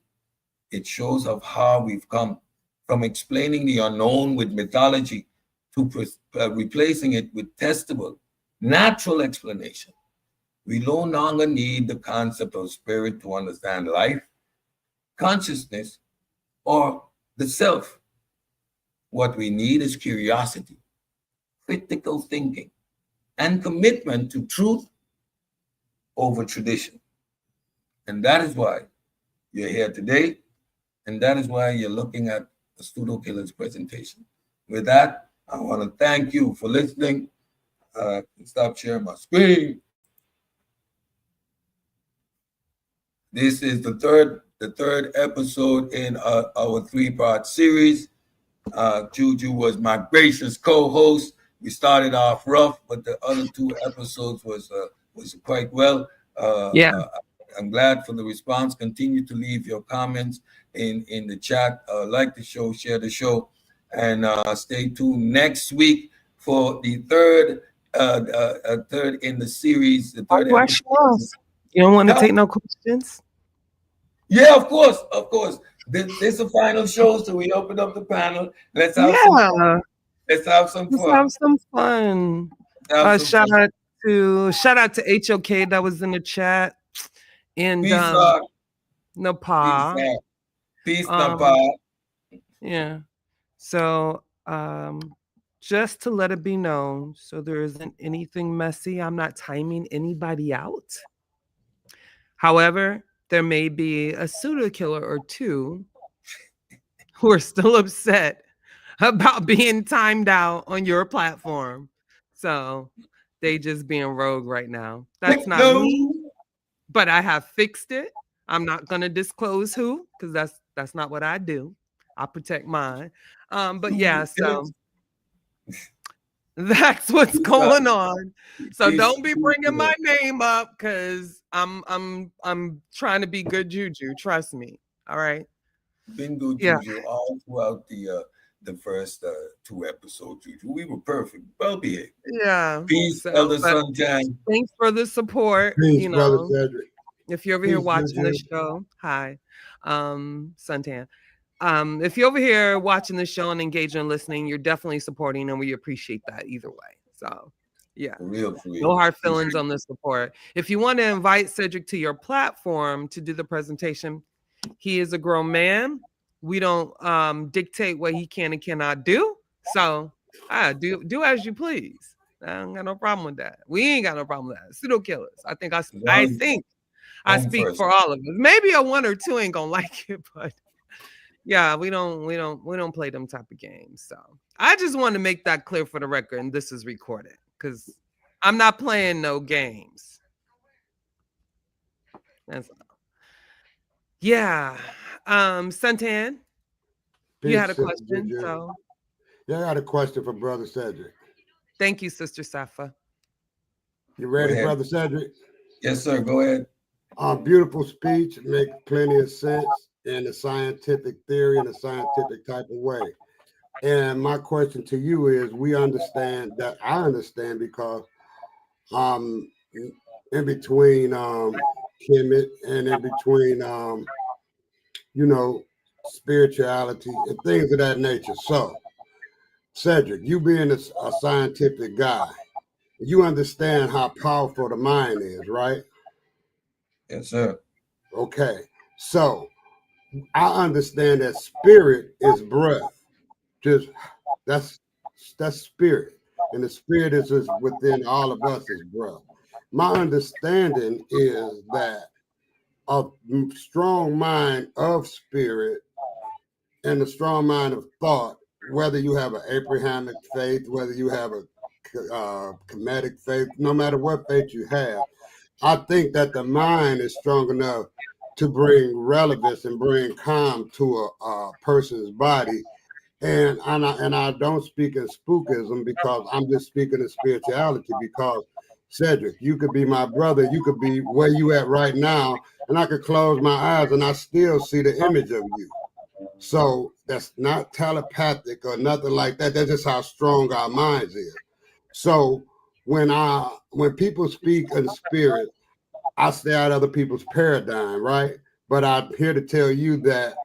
It shows of how we've come from explaining the unknown with mythology to replacing it with testable, natural explanation. We no longer need the concept of spirit to understand life, consciousness, or the self. What we need is curiosity, critical thinking, and commitment to truth over tradition. And that is why you're here today, and that is why you're looking at the Pseudo Killers presentation. With that, I want to thank you for listening. Stop sharing my screen. This is the third episode in our three-part series. Juju was my gracious co-host. We started off rough, but the other two episodes was quite well. I'm glad for the response. Continue to leave your comments in the chat. Like the show, share the show, and stay tuned next week for the third in the series. The third episode. You don't want to take no questions? Yeah, of course. This is the final show, so we open up the panel. Let's have some fun. Let's have some fun. Shout out to HOK that was in the chat. And Nepal. Peace, Nepal. Yeah. So just to let it be known, so there isn't anything messy. I'm not timing anybody out. However, there may be a pseudo killer or two who are still upset about being timed out on your platform. So they just being rogue right now. That's not me, but I have fixed it. I'm not going to disclose who, because that's not what I do. I protect mine. But yeah, so that's what's going on. So don't be bringing my name up, because I'm trying to be good juju. Trust me. All right. Been good juju all throughout the first two episodes. Juju, we were perfect, well behaved. Yeah. Peace, Elder Suntan. Thanks for the support. Peace, brother Cedric. If you're over here watching the show, hi, Suntan. If you're over here watching the show and engaging and listening, you're definitely supporting, and we appreciate that either way. So, yeah, For real, for real. no hard feelings on the support. If you want to invite Cedric to your platform to do the presentation, he is a grown man. We don't dictate what he can and cannot do. So, do as you please. I don't got no problem with that. We ain't got no problem with that. Pseudo killers. I think I Home speak first. for all of us. Maybe a one or two ain't gonna like it, but yeah, we don't play them type of games. So I just want to make that clear for the record, and this is recorded because I'm not playing no games. That's all. Yeah. Suntan, you had a Sister question. Juju. So Yeah, I got a question for Brother Cedric. thank you, Sister Safa. You ready, ahead. Brother Cedric? Yes, sir. Go ahead. Beautiful speech, makes plenty of sense in a scientific theory, in a scientific type of way. And my question to you is, we understand that I understand because in between Kemet and in between you know, spirituality and things of that nature. So, Cedric, you being a scientific guy, you understand how powerful the mind is, right? Yes, sir. Okay. So I understand that spirit is breath. Just that's spirit. And the spirit is just within all of us is breath. My understanding is that a strong mind of spirit and a strong mind of thought, whether you have an Abrahamic faith, whether you have a Kemetic faith, no matter what faith you have, I think that the mind is strong enough to bring relevance and bring calm to a person's body. And I don't speak in spookism because I'm just speaking in spirituality because, Cedric, you could be my brother. You could be where you at right now, and I could close my eyes and I still see the image of you. So that's not telepathic or nothing like that. That's just how strong our minds is. So when people speak in spirit, I stay out of other people's paradigm, right? But I'm here to tell you that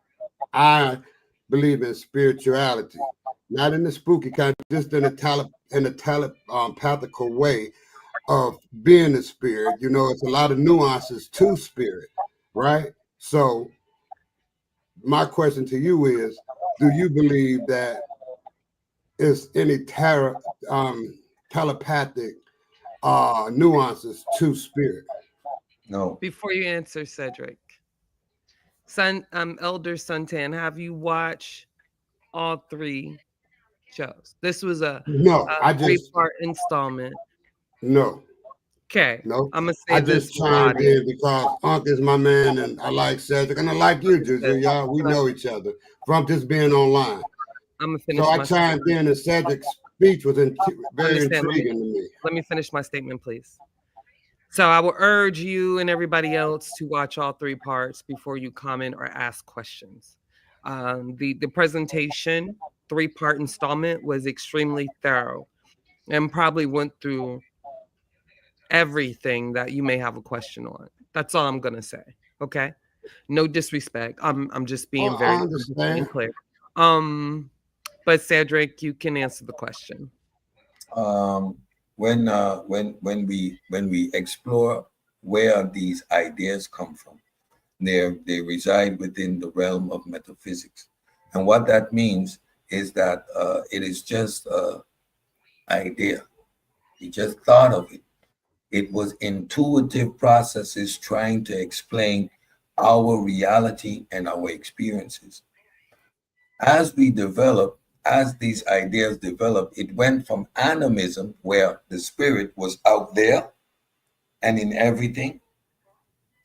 I believe in spirituality, not in the spooky kind, just in a telepathical way of being a spirit. You know, it's a lot of nuances to spirit, right? So my question to you is, do you believe that is any telepathic nuances to spirit? No. Before you answer, Cedric, Elder Suntan, have you watched all three shows? This was a No, I just 3-part installment. no. Okay. No, I'm gonna I say this just for the chimed audience. in because Unc is my man, and I like Cedric, and I like you, Juju. Y'all, we know each other from just being online. I'm gonna So finish I my chimed in, and Cedric's speech was very Understand, intriguing to me. let me finish my statement, please. So I will urge you and everybody else to watch all 3 parts before you comment or ask questions. The presentation 3-part installment was extremely thorough and probably went through everything that you may have a question on. That's all I'm gonna say. Okay, no disrespect. I'm just being I very understand. clear. But Cedric, you can answer the question. When we explore where these ideas come from, they reside within the realm of metaphysics, and what that means is that it is just an idea. You just thought of it. It was intuitive processes trying to explain our reality and our experiences. As we develop, as these ideas develop, it went from animism, where the spirit was out there and in everything,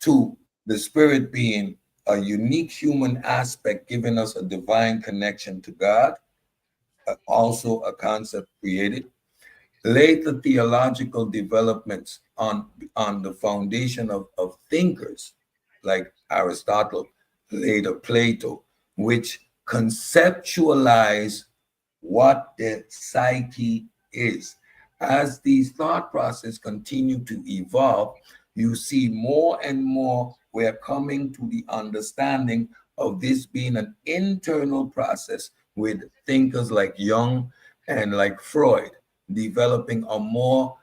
to the spirit being a unique human aspect, giving us a divine connection to God, also a concept created. Later theological developments on the foundation of thinkers like Aristotle, later Plato, which conceptualize what the psyche is. As these thought processes continue to evolve, you see more and more we're coming to the understanding of this being an internal process, with thinkers like Jung and like Freud developing a more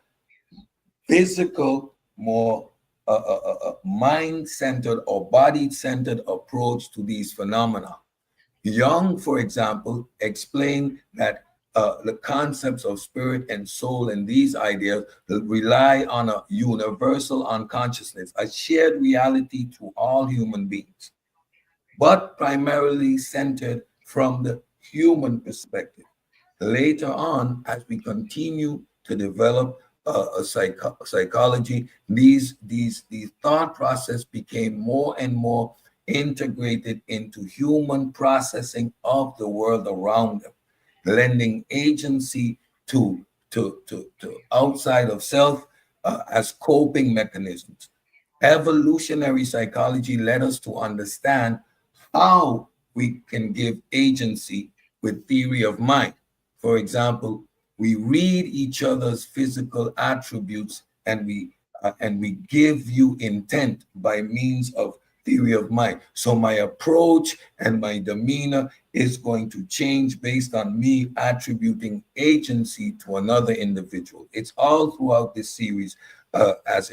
physical, more mind-centered or body-centered approach to these phenomena. Jung, for example, explained that the concepts of spirit and soul and these ideas rely on a universal unconsciousness, a shared reality to all human beings, but primarily centered from the human perspective. Later on, as we continue to develop psychology, these thought process became more and more integrated into human processing of the world around them, lending agency to outside of self as coping mechanisms. Evolutionary psychology led us to understand how we can give agency with theory of mind. For example, we read each other's physical attributes, and we give you intent by means of theory of mind. So my approach and my demeanor is going to change based on me attributing agency to another individual. It's all throughout this series as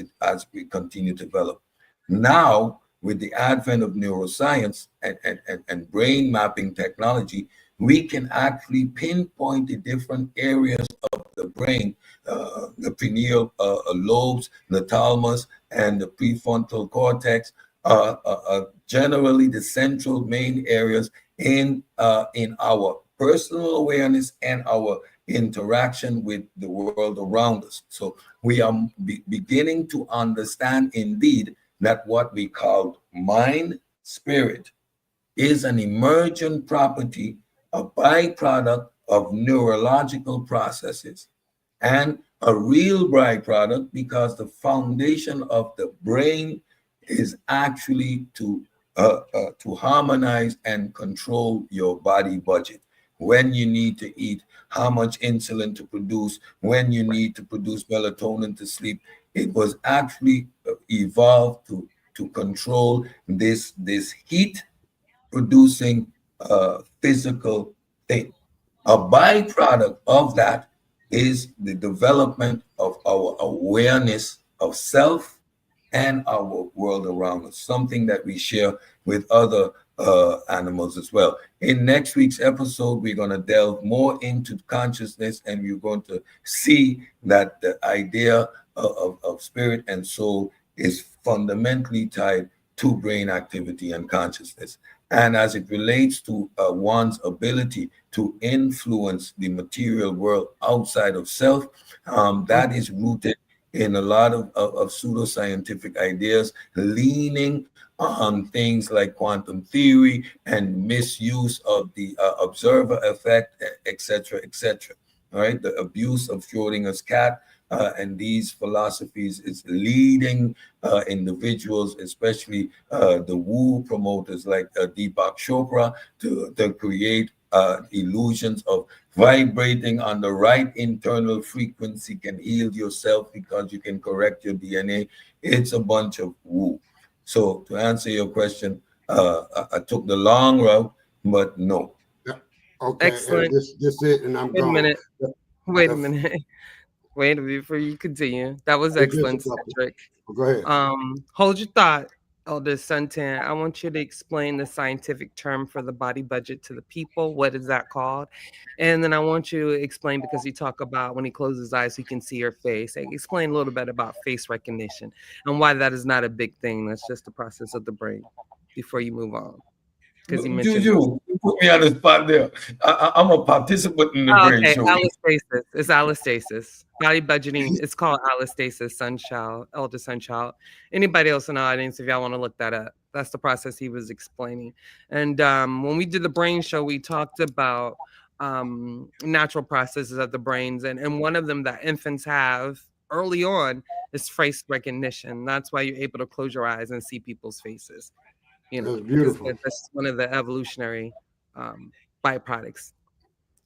we continue to develop. Now, with the advent of neuroscience and brain mapping technology, we can actually pinpoint the different areas of the brain, the pineal lobes, the thalamus, and the prefrontal cortex, generally the central main areas in our personal awareness and our interaction with the world around us. So we are beginning to understand indeed that what we call mind spirit is an emergent property, a byproduct of neurological processes, and a real byproduct because the foundation of the brain is actually to harmonize and control your body budget. When you need to eat, how much insulin to produce, when you need to produce melatonin to sleep. It was actually evolved to control this heat producing physical thing. A byproduct of that is the development of our awareness of self and our world around us, something that we share with other animals as well. In next week's episode, we're going to delve more into consciousness, and we're going to see that the idea of spirit and soul is fundamentally tied to brain activity and consciousness. And as it relates to one's ability to influence the material world outside of self, that is rooted in a lot of pseudoscientific ideas, leaning on things like quantum theory and misuse of the observer effect, etc., etc. All right, the abuse of Schrodinger's cat and these philosophies is leading individuals, especially the woo promoters like Deepak Chopra, to create illusions of vibrating on the right internal frequency can heal yourself because you can correct your DNA. It's a bunch of woo. So to answer your question, I took the long route, but no. Yeah. Okay, and Excellent. this it, and I'm Wait a gone. minute. Wait a The- minute. Wait before you continue. That was it's just a excellent, couple. Cedric. Go ahead. Hold your thought, Elder Suntan. I want you to explain the scientific term for the body budget to the people. What is that called? And then I want you to explain, because you talk about when he closes his eyes, he can see your face. Explain a little bit about face recognition and why that is not a big thing. That's just the process of the brain before you move on. Because you mentioned Juju, you put me on the spot there. I'm a participant in the Oh, brain okay, show. allostasis. It's allostasis. Body budgeting. It's called allostasis, Sunchild, Elder Sunchild. Anybody else in the audience, if y'all want to look that up, that's the process he was explaining. And when we did the brain show, we talked about natural processes of the brains, and one of them that infants have early on is face recognition. That's why you're able to close your eyes and see people's faces. That's Because beautiful. that's one of the evolutionary byproducts.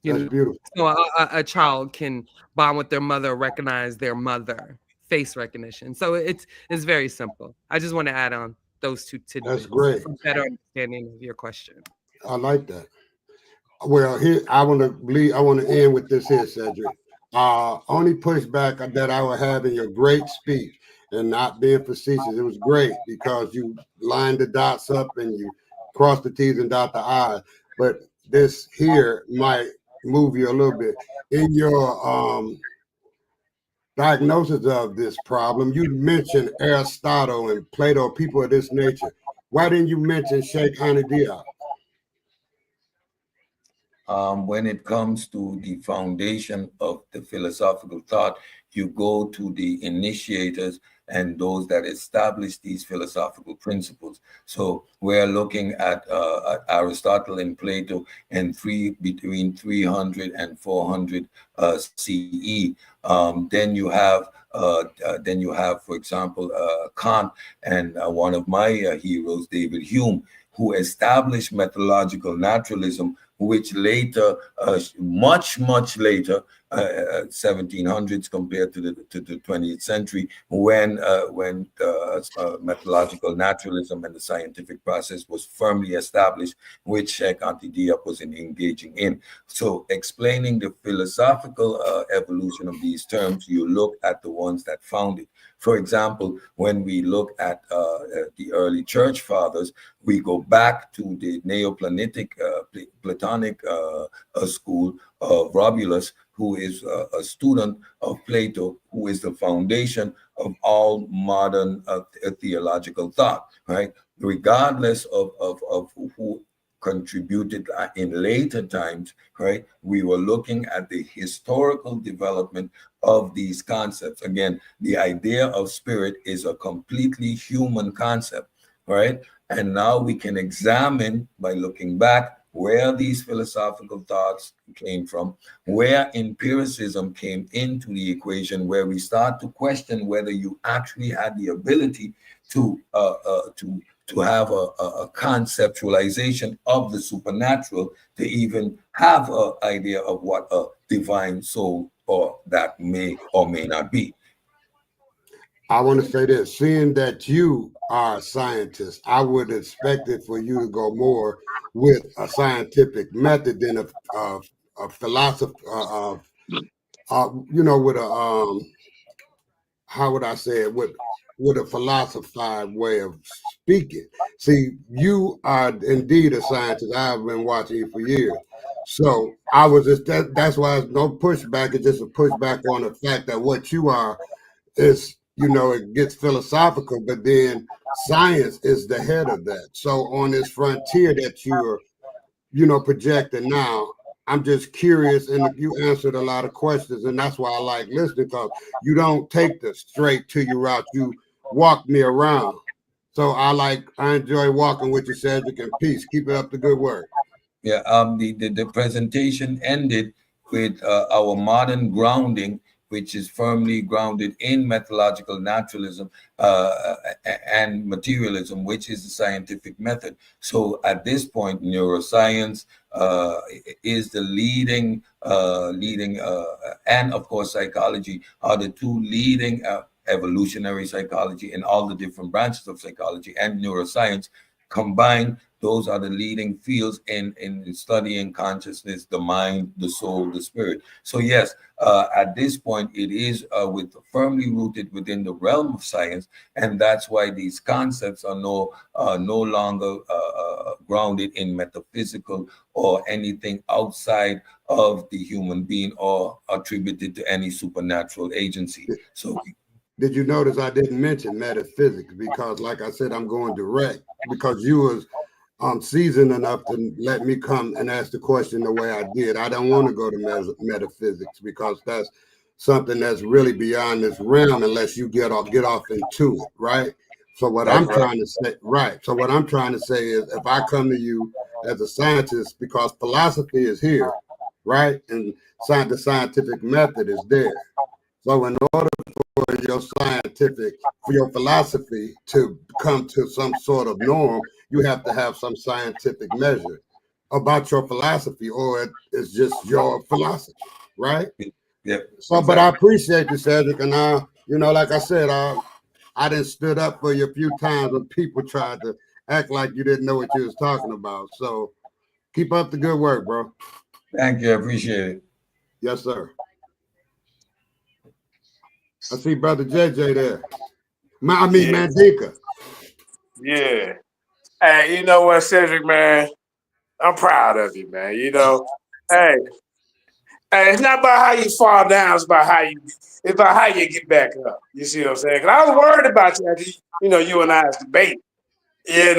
You That's know, beautiful. so a child can bond with their mother, recognize their mother, face recognition. So it's very simple. I just want to add on. those two That's tidbits great. for better understanding of your question. I like that. Well, here I want to end with this here, Cedric. Only pushback that I would have in your great speech, and not being facetious, it was great because you lined the dots up and you crossed the T's and dot the I's. But this here might move you a little bit in your diagnosis of this problem. You mentioned Aristotle and Plato, people of this nature. Why didn't you mention Sheikh Anta Diop? When it comes to the foundation of the philosophical thought, you go to the initiators and those that establish these philosophical principles. So we're looking at Aristotle and Plato and between 300 and 400 CE. Then you have, for example, Kant and one of my heroes, David Hume, who established methodological naturalism, which later, much later, 1700s compared to the 20th century, when methodological naturalism and the scientific process was firmly established, which Sheikh Anta Diop was engaging in. So, explaining the philosophical evolution of these terms, you look at the ones that found it. For example, when we look at the early church fathers, we go back to the Neoplatonic school of Romulus, who is a student of Plato, who is the foundation of all modern theological thought, right? Regardless of who contributed in later times, right? We were looking at the historical development of these concepts. Again, the idea of spirit is a completely human concept, right? And now we can examine by looking back where these philosophical thoughts came from, where empiricism came into the equation, where we start to question whether you actually had the ability to have a conceptualization of the supernatural, to even have an idea of what a divine soul or that may or may not be. I want to say this, seeing that you are a scientist, I would expect it for you to go more with a scientific method than a philosophy, with a, how would I say it, with a philosophized way of speaking. See, you are indeed a scientist. I've been watching you for years. So I was just, that's why it's no pushback. It's just a pushback on the fact that what you are is, it gets philosophical, but then science is the head of that. So on this frontier that you're, projecting now, I'm just curious, and you answered a lot of questions, and that's why I like listening, because you don't take the straight to your route. You walk me around. So I enjoy walking with you, Cedric, and peace. Keep it up the good work. Yeah, the presentation ended with our modern grounding, which is firmly grounded in methodological naturalism and materialism, which is the scientific method. So at this point, neuroscience is the leading, and of course, psychology are the two leading. Evolutionary psychology and all the different branches of psychology and neuroscience combined, those are the leading fields in studying consciousness, the mind, the soul, the spirit. So yes, at this point, it is firmly rooted within the realm of science, and that's why these concepts are no longer grounded in metaphysical or anything outside of the human being or attributed to any supernatural agency. So. Did you notice I didn't mention metaphysics? Because like I said, I'm going direct, because you was seasoned enough to let me come and ask the question the way I did. I don't want to go to metaphysics, because that's something that's really beyond this realm unless you get off into it, right? So what I'm trying to say, right. So what I'm trying to say is, if I come to you as a scientist, because philosophy is here, right? And the scientific method is there. So in order for your philosophy to come to some sort of norm, you have to have some scientific measure about your philosophy, or it's just your philosophy, right? Yeah. So, exactly. But I appreciate you, Cedric, and like I said, I done stood up for you a few times when people tried to act like you didn't know what you was talking about. So keep up the good work, bro. Thank you. I appreciate it. Yes, sir. I see Brother JJ there. Mandika. Yeah. Hey, you know what, Cedric, man? I'm proud of you, man. You know, hey, it's not about how you fall down, it's about how you get back up. You see what I'm saying? Because I was worried about you after, you and I's debate. It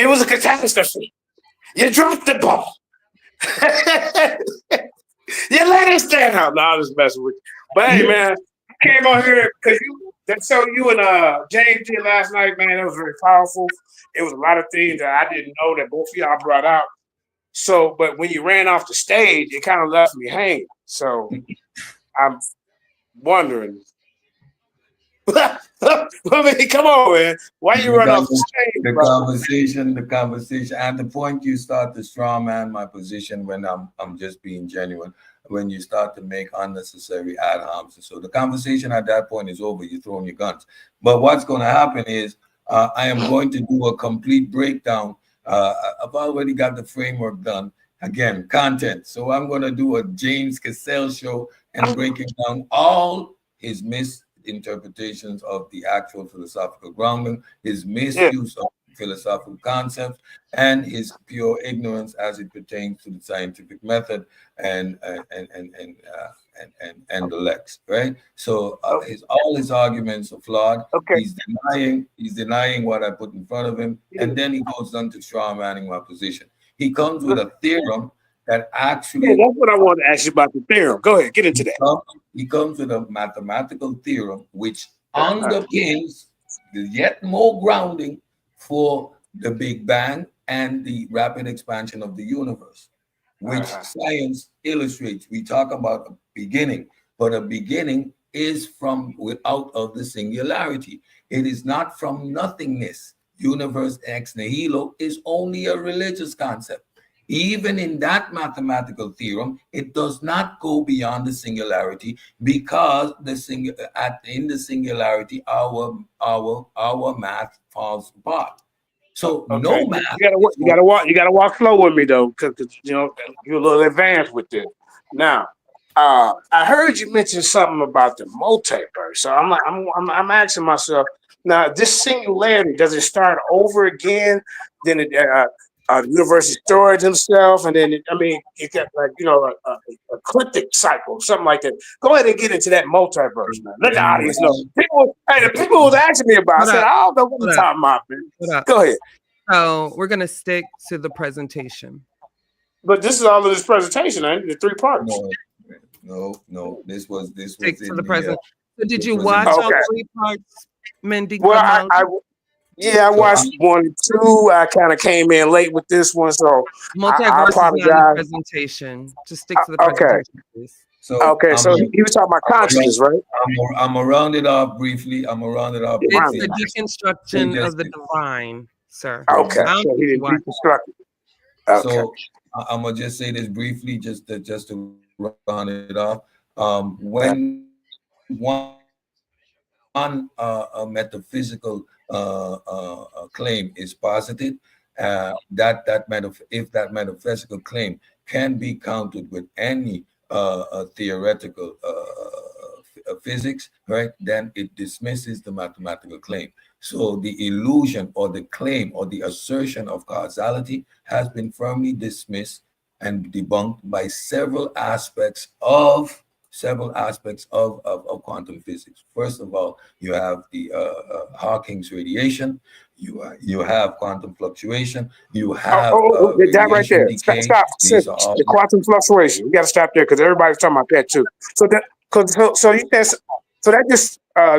was a catastrophe. You dropped the ball. You let us down. No, I'm just messing with you. But hey, man, I came on here because that show you and James did last night, man, it was very powerful. It was a lot of things that I didn't know that both of y'all brought out. So, but when you ran off the stage, it kind of left me hanging. So I'm wondering. I mean, come on, man. Why you run off the stage? The conversation, and the point you start to straw man my position when I'm just being genuine. When you start to make unnecessary ad homs, so the conversation at that point is over. You're throwing your guns. But what's going to happen is I am going to do a complete breakdown. I've already got the framework done. Again, content. So I'm going to do a James Cassell show and breaking down all his misinterpretations of the actual philosophical grounding, his misuse of philosophical concepts, and his pure ignorance as it pertains to the scientific method and the lex, right? So all his arguments are flawed. Okay. He's denying what I put in front of him, and then he goes on to straw manning my position. He comes with a theorem that actually... Yeah, that's what I wanted to ask you about the theorem. Go ahead, get into that. He comes with a mathematical theorem which underpins the yet more grounding for the Big Bang and the rapid expansion of the universe, which science illustrates. We talk about a beginning, but a beginning is from without of the singularity. It is not from nothingness. Universe ex nihilo is only a religious concept. Even in that mathematical theorem, it does not go beyond the singularity because in the singularity, our math falls apart. So no math. You gotta walk slow with me though, because you're a little advanced with this. Now, I heard you mention something about the multiverse. So I'm asking myself now, this singularity, does it start over again? Then the universe destroys himself, and then you get like a ecliptic cycle, something like that. Go ahead and get into that multiverse, man. Let the audience know. The people was asking me about. I said, I don't know what I'm talking about, man. Go ahead. So we're gonna stick to the presentation. But this is all of this presentation, ain't it? The 3 parts. No. This was stick to the present. So did you watch all 3 parts, Mendy? Well, I watched 1 and 2. I kind of came in late with this one, so I apologize. Is not the presentation. Just stick to the presentation, please. So he was talking about consciousness, right? I'm gonna round it off briefly. It's the deconstruction of the divine, sir. Okay. So he didn't deconstruct it. Okay. So I'm gonna just say this briefly, just to round it off. When one metaphysical claim is posited, if that metaphysical claim can be countered with any theoretical physics, right? Then it dismisses the mathematical claim. So the illusion or the claim or the assertion of causality has been firmly dismissed and debunked by several aspects of quantum physics. First of all, you have the Hawking's radiation. You have quantum fluctuation. You have that right there. Stop. The quantum fluctuation. We got to stop there because everybody's talking about that too. So that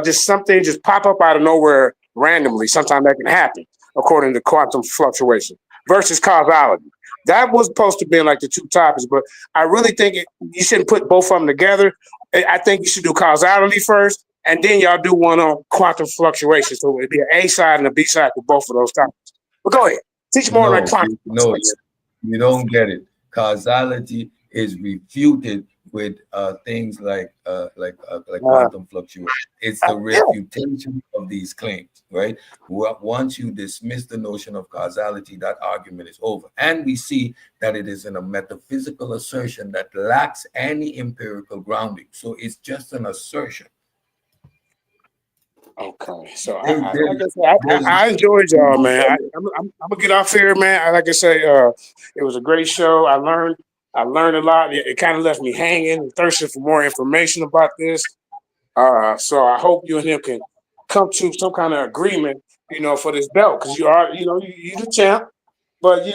just something just pop up out of nowhere randomly. Sometimes that can happen according to quantum fluctuation versus causality. That was supposed to be like the 2 topics, but I really think you shouldn't put both of them together. I think you should do causality first, and then y'all do one on quantum fluctuation. So it'd be an A side and a B side for both of those topics. But go ahead. Teach more on quantum fluctuation. You don't get it. Causality is refuted with things like quantum fluctuation. It's the refutation of these claims, right? Once you dismiss the notion of causality, that argument is over. And we see that it is in a metaphysical assertion that lacks any empirical grounding. So it's just an assertion. Okay, so I enjoyed y'all, man. I'm gonna get off here, man. Like I say, it was a great show. I learned a lot. It kind of left me hanging and thirsting for more information about this. So I hope you and him can come to some kind of agreement, for this belt, because you are, you the champ. But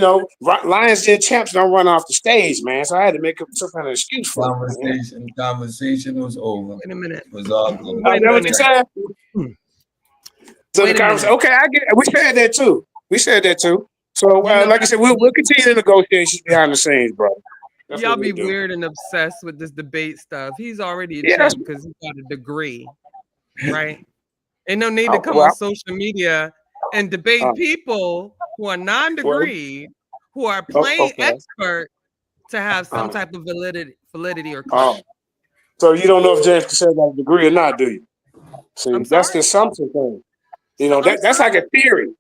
Lions Den champs don't run off the stage, man. So I had to make up some kind of excuse for it. Conversation was over. Wait a minute. It was all good. Wait a minute. So the conversation, okay, I get it. We said that too. So like I said, we'll continue the negotiations behind the scenes, bro. That's Y'all be weird and obsessed with this debate stuff. He's already a champ because he got a degree, right? Ain't no need to come on social media and debate people who are non-degreed, who are plain expert to have some type of validity or claim. So you don't know if James said that degree or not, do you? See, that's the assumption thing. That's like a theory.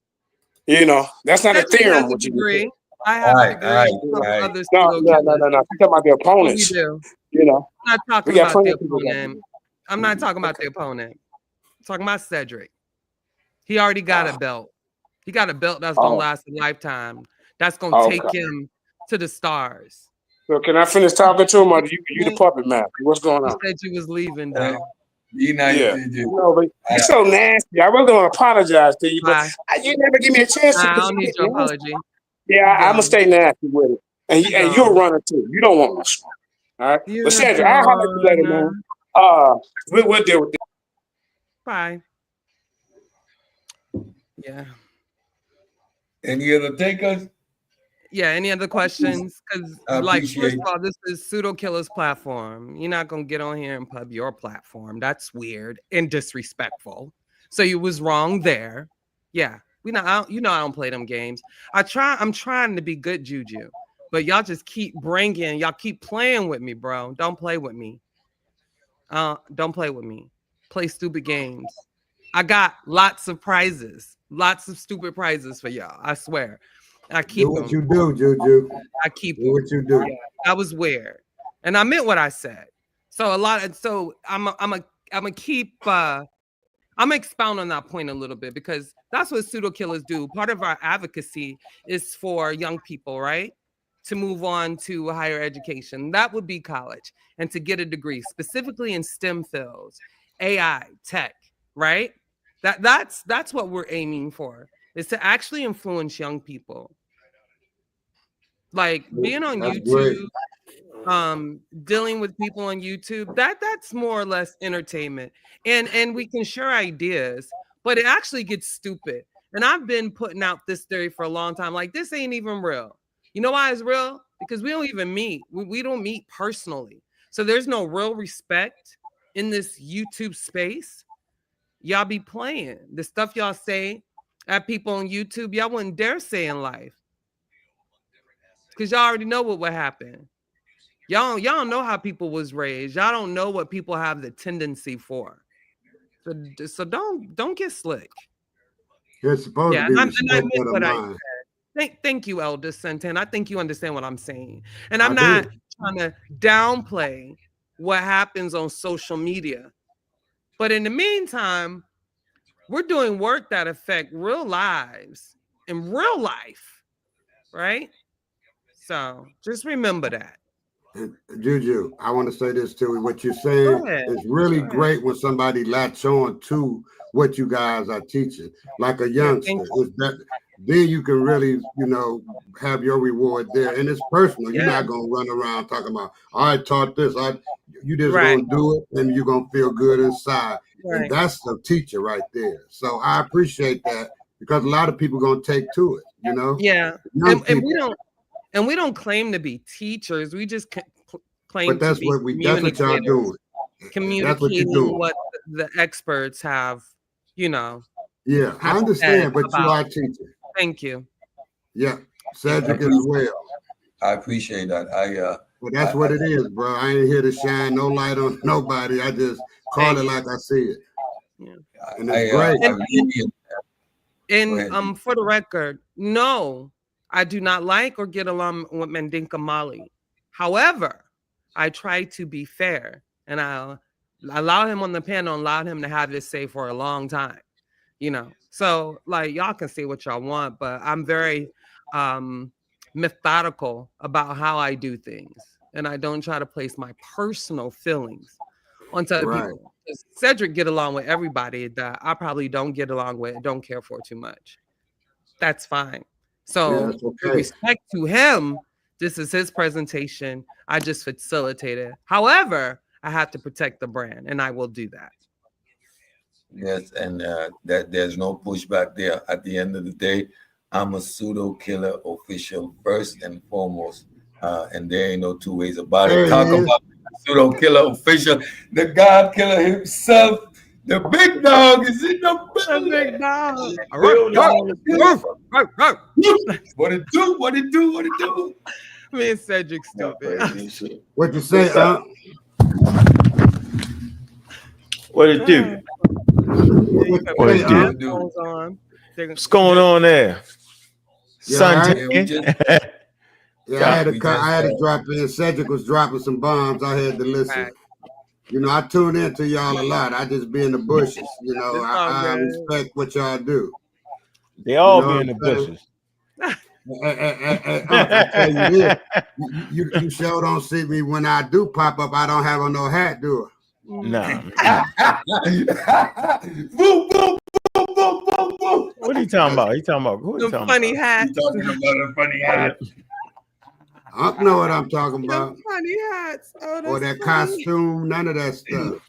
That's not a theorem. What you degree. I have a degree. No. You're talking about the opponents. I'm not talking about the opponent. I'm not talking about the opponent. I'm talking about Cedric. He already got a belt. He got a belt that's gonna last a lifetime. That's gonna take him to the stars. So can I finish talking to him, or you the puppet master? What's going on? You said you was leaving, though. But you're so nasty. I really want to apologize to you, but you never give me a chance to. I don't need your apology. Yeah, I'm gonna stay nasty with it, and you're a runner too. You don't want no smoke, all right? But Sandra, I'll holler at you later, man. We'll deal with this. Bye. Yeah. Any other takers? Yeah, any other questions? Because, first of all, this is Pseudo Killer's platform. You're not going to get on here and pub your platform. That's weird and disrespectful. So you was wrong there. Yeah, I don't play them games. I'm trying to be good, Juju. But y'all just keep y'all keep playing with me, bro. Don't play with me. Don't play with me. Play stupid games. I got lots of prizes. Lots of stupid prizes for y'all. I swear. I keep do what you do, Juju. I keep do what you do. Yeah, that was weird, and I meant what I said. So I'm gonna expound on that point a little bit, because that's what pseudo killers do. Part of our advocacy is for young people, right, to move on to higher education. That would be college, and to get a degree, specifically in STEM fields, AI, tech, right? That's what we're aiming for, is to actually influence young people. Like being on YouTube, dealing with people on YouTube, that's more or less entertainment. And we can share ideas, but it actually gets stupid. And I've been putting out this theory for a long time. Like, this ain't even real. You know why it's real? Because we don't even meet. We don't meet personally. So there's no real respect in this YouTube space. Y'all be playing. The stuff y'all say at people on YouTube, y'all wouldn't dare say in life. Because y'all already know what would happen. Y'all don't know how people was raised. Y'all don't know what people have the tendency for. So don't get slick. You're supposed to be respectful of mine. Thank you, Elder Senten. I think you understand what I'm saying. And I'm not trying to downplay what happens on social media. But in the meantime, we're doing work that affect real lives in real life, right? So just remember that. Juju, I want to say this too. What you're saying is really great when somebody latch on to what you guys are teaching, like a youngster. Then you can really, have your reward there. And it's personal. You're not going to run around talking about, I taught this. You just going to do it, and you're going to feel good inside. Right. And that's the teacher right there. So I appreciate that, because a lot of people going to take to it, Yeah. And we don't claim to be teachers. We just claim but that's to be that's what y'all doing. Communicating what the experts have, Yeah, I understand, but you are teaching. Thank you. Yeah, Cedric as well. I appreciate that. Well, that's what it is, bro. I ain't here to shine no light on nobody. I just call it like I see it. Yeah. And it's great. And for the record, no, I do not like or get along with Mandinka Mali. However, I try to be fair, and I'll allow him on the panel and allow him to have his say for a long time. You know, so like y'all can say what y'all want, but I'm very methodical about how I do things, and I don't try to place my personal feelings onto other people. Cedric get along with everybody that I probably don't get along with, don't care for too much. That's fine. So with respect to him, this is his presentation. I just facilitated. However, I have to protect the brand, and I will do that. Yes, and that there's no pushback there. At the end of the day, I'm a pseudo killer official first and foremost, and there ain't no two ways about it. Talk about pseudo killer official, the God killer himself, the big dog is in the building. Big dog. What it do? What it do? What it do? Me and Cedric stupid. What you say, What it do? What it do? What's going on there? Suntan. I had to drop in. Cedric was dropping some bombs. I had to listen. You know, I tune into y'all a lot. I just be in the bushes. You know, I respect what y'all do. They all be in the bushes. I tell you this, you sure don't see me when I do pop up. I don't have on no hat, do I? Nah. Boom, boom, boom, boom, boom, boom. What are you talking about? He talking about who? The funny hat. Talking about a funny hat. I don't know what I'm talking about. Funny hats. Oh, or that funny. Costume, none of that stuff.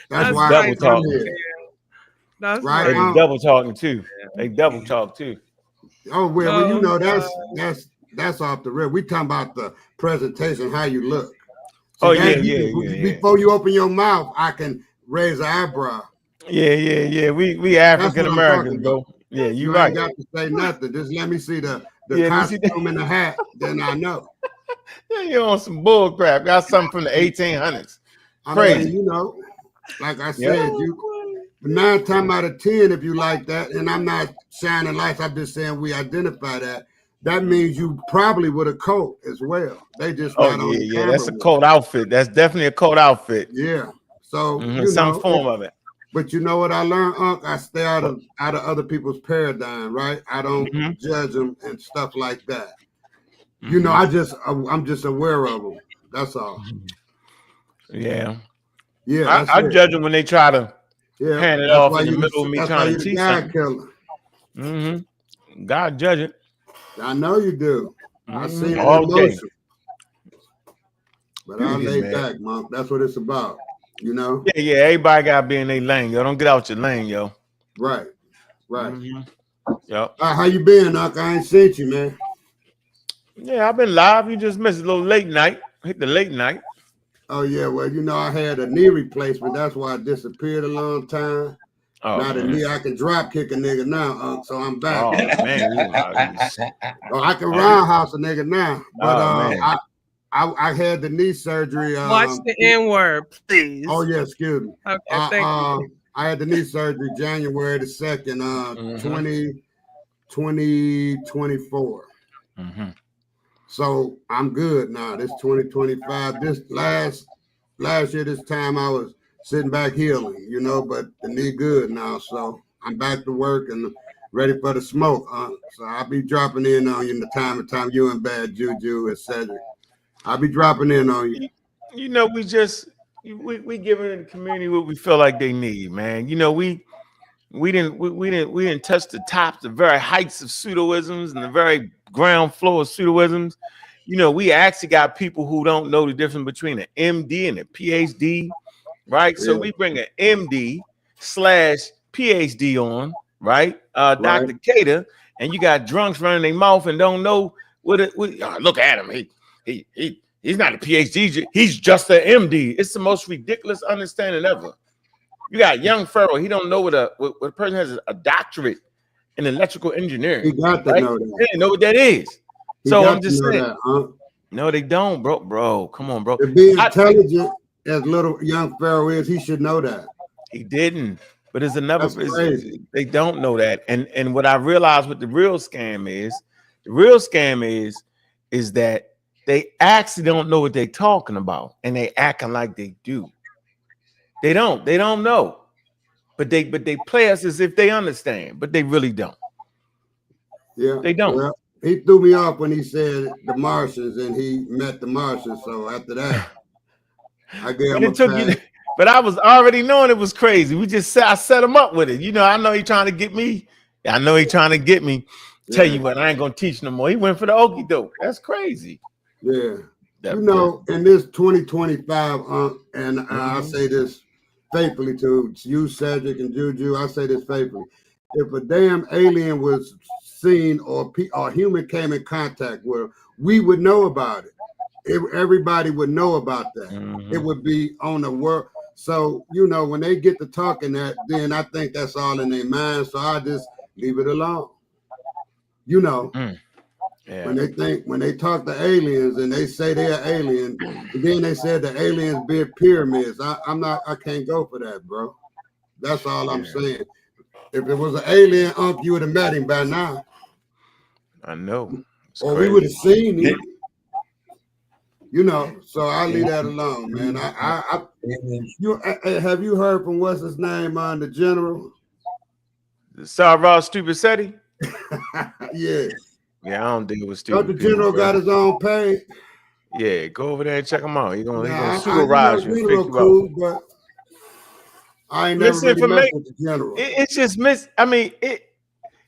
That's why double talking. That's right. They double talking too. They double talk too. Oh well, you know that's off the rip. We talking about the presentation, how you look. So before you open your mouth, I can raise an eyebrow. Yeah. We African Americans, bro. Yeah, you right. Ain't got to say nothing. Just let me see the costume and the hat, then I know. Yeah, you're on some bull crap. Got something from the 1800s. Crazy. I mean, you know, like I said, you 9 times out of 10, if you like that, and I'm not shining lights, I'm just saying we identify that. That means you probably with a coat as well. They just not on the camera. That's a coat outfit. That's definitely a coat outfit. Yeah. So some form of it. But you know what I learned, Unc? I stay out of other people's paradigm, right? I don't judge them and stuff like that. You know, I'm just aware of them. That's all. Yeah. Yeah. I judge them when they try to hand it off in the middle of me trying to teach something. God judge it. I know you do. I see it all day. But I'll lay back, Monk. That's what it's about. You know? Yeah. Everybody gotta be in their lane, yo. Don't get out your lane, yo. Right. Yep. How you been, Unc? I ain't seen you, man. Yeah, I've been live. You just missed a little late night. Hit the late night. Oh yeah, well, you know, I had a knee replacement. That's why I disappeared a long time. Now the knee, I can drop kick a nigga now, so I'm back. Oh man, I can roundhouse a nigga now. But I had the knee surgery. Watch the N-word, please. Oh yeah, excuse me. Okay, thank you. I had the knee surgery January the 2nd, 2024. So I'm good now. This 2025. This last year, this time I was sitting back healing, you know, but the knee good now. So I'm back to work and ready for the smoke. So I'll be dropping in on you in the time you and Bad Juju, etc. I'll be dropping in on you. You know, we giving the community what we feel like they need, man. You know, we didn't touch the tops, the very heights of pseudoisms and the very ground floor of pseudoisms. You know, we actually got people who don't know the difference between an MD and a PhD, right? Yeah. So we bring an MD / PhD on, right? Dr. Cater, and you got drunks running their mouth and don't know what look at him. He's not a PhD, he's just an MD. It's the most ridiculous understanding ever. You got young Pharaoh, he don't know what a person has a doctorate in electrical engineering. He got to know that. He didn't know what that is. So I'm just saying, No, they don't, bro. Bro, come on, bro. To be intelligent as little young Pharaoh is, he should know that. He didn't. But it's another. That's crazy. They don't know that. And what I realized what the real scam is that they actually don't know what they're talking about, and they acting like they do. They don't know. But they play us as if they understand, but they really don't. Yeah, they don't. Well, he threw me off when he said the Martians, and he met the Martians. So after that, I gave him a pass. But I was already knowing it was crazy. I set him up with it. You know, I know he's trying to get me. I know he's trying to get me. Tell you what, I ain't gonna teach no more. He went for the okie doke. That's crazy. Yeah. You know, in this 2025, and I say this faithfully to you, Cedric and Juju, I say this faithfully. If a damn alien was seen or a human came in contact with, we would know about it. Everybody would know about that. It would be on the world. So, you know, when they get to talking that, then I think that's all in their mind. So I just leave it alone. You know, when they talk to aliens and they say they're alien, and then they said the aliens build pyramids. I can't go for that, bro. That's all I'm saying. If it was an alien, you would have met him by now. I know. Or we would have seen him. You know, so I leave that alone, man. Have you heard from what's his name on the general? Sarah Stupid Seti? Yeah. Yeah, I don't deal with stupid. Don't the general got his own page? Yeah, go over there and check him out. He's gonna supervise you. General cool, but I ain't never really messed with the general. It's just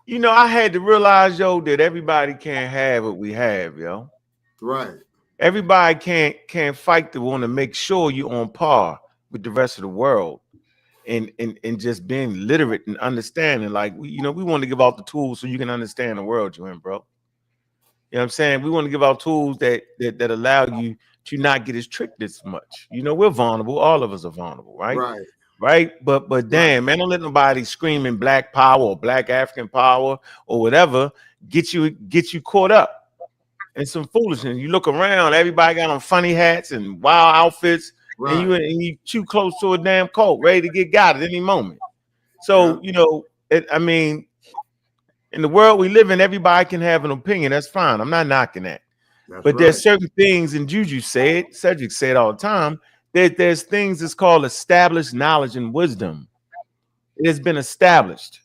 you know, I had to realize, yo, that everybody can't have what we have, yo. Right. Everybody can't fight to want to make sure you're on par with the rest of the world, and just being literate and understanding. Like we want to give out the tools so you can understand the world you're in, bro. You know what I'm saying? We want to give out tools that allow you to not get as tricked as much. You know, we're vulnerable. All of us are vulnerable, right? Right. But damn, man, don't let nobody screaming Black power or Black African power or whatever get you caught up in some foolishness. You look around, everybody got on funny hats and wild outfits, and you too close to a damn cult, ready to get got at any moment. So you know, I mean, in the world we live in, everybody can have an opinion. That's fine. I'm not knocking that. But there's certain things, and Juju said, Cedric said all the time, that there's things that's called established knowledge and wisdom. It has been established,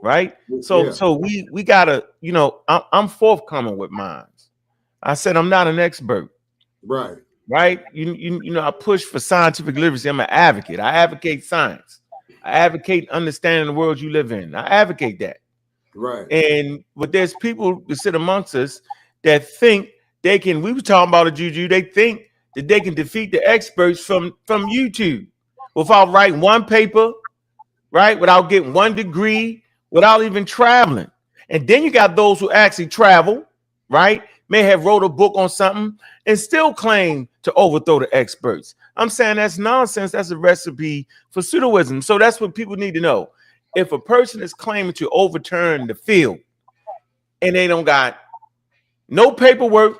right? So we gotta, you know, I'm forthcoming with mine. I said I'm not an expert. Right. You know, I push for scientific literacy. I'm an advocate. I advocate science. I advocate understanding the world you live in. I advocate that. And but there's people that sit amongst us that think they can, we were talking about a Juju, they think that they can defeat the experts from YouTube without writing one paper, right? Without getting one degree, without even traveling. And then you got those who actually travel, right? May have wrote a book on something and still claim to overthrow the experts. I'm saying that's nonsense. That's a recipe for pseudoism. So that's what people need to know. If a person is claiming to overturn the field and they don't got no paperwork,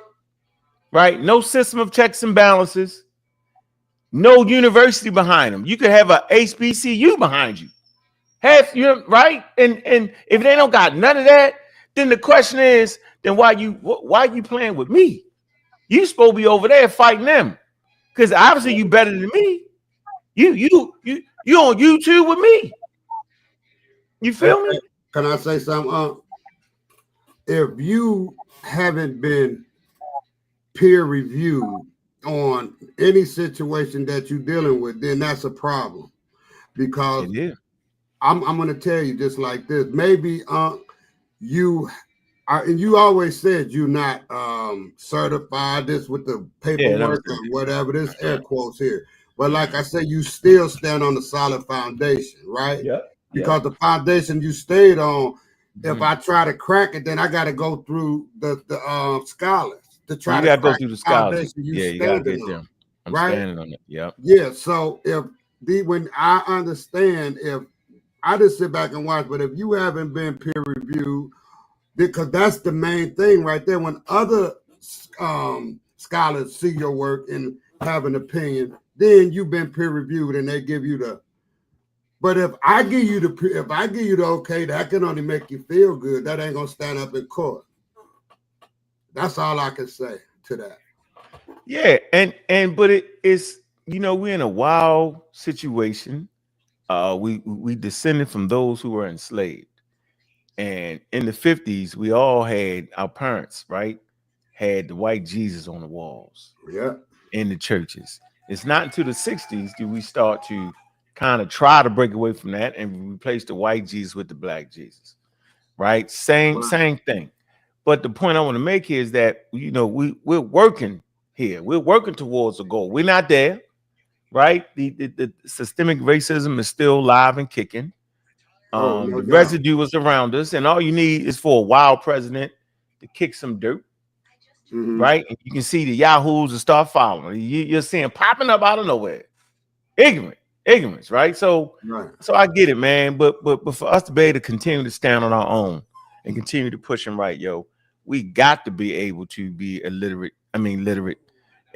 right? No system of checks and balances, no university behind them. You could have a HBCU behind you. Right? And if they don't got none of that, then the question is, then why you playing with me? You supposed to be over there fighting them, because obviously you better than me. You on YouTube with me. You feel me? Can I say something? If you haven't been peer reviewed on any situation that you're dealing with, then that's a problem. Because I'm going to tell you just like this. Maybe you always said you're not certified, this with the paperwork or whatever. There's air quotes here. But like I said, you still stand on a solid foundation, right? Because the foundation you stayed on, if I try to crack it, then I got to go through the scholars to try to go through the scholars. You got to get them. I'm standing on it. Yeah. So when I understand, if I just sit back and watch, but if you haven't been peer reviewed, because that's the main thing right there. When other scholars see your work and have an opinion, then you've been peer reviewed and they give you the. But if I give you the okay, that can only make you feel good. That ain't gonna stand up in court. That's all I can say to that. Yeah, but it's we're in a wild situation. We descended from those who were enslaved. And in the 50s, we all had our parents, right? Had the white Jesus on the walls. Yeah. In the churches. It's not until the 60s do we start to kind of try to break away from that and replace the white Jesus with the black Jesus. Right? Same thing. But the point I want to make here is that we're working here. We're working towards a goal. We're not there, right? The systemic racism is still live and kicking. No The doubt. residue is around us, and all you need is for a wild president to kick some dirt, right? And you can see the yahoos and start following. You're seeing popping up out of nowhere, ignorance, right? So I get it, man. But for us to be able to continue to stand on our own and continue to push them right, we got to be able to be literate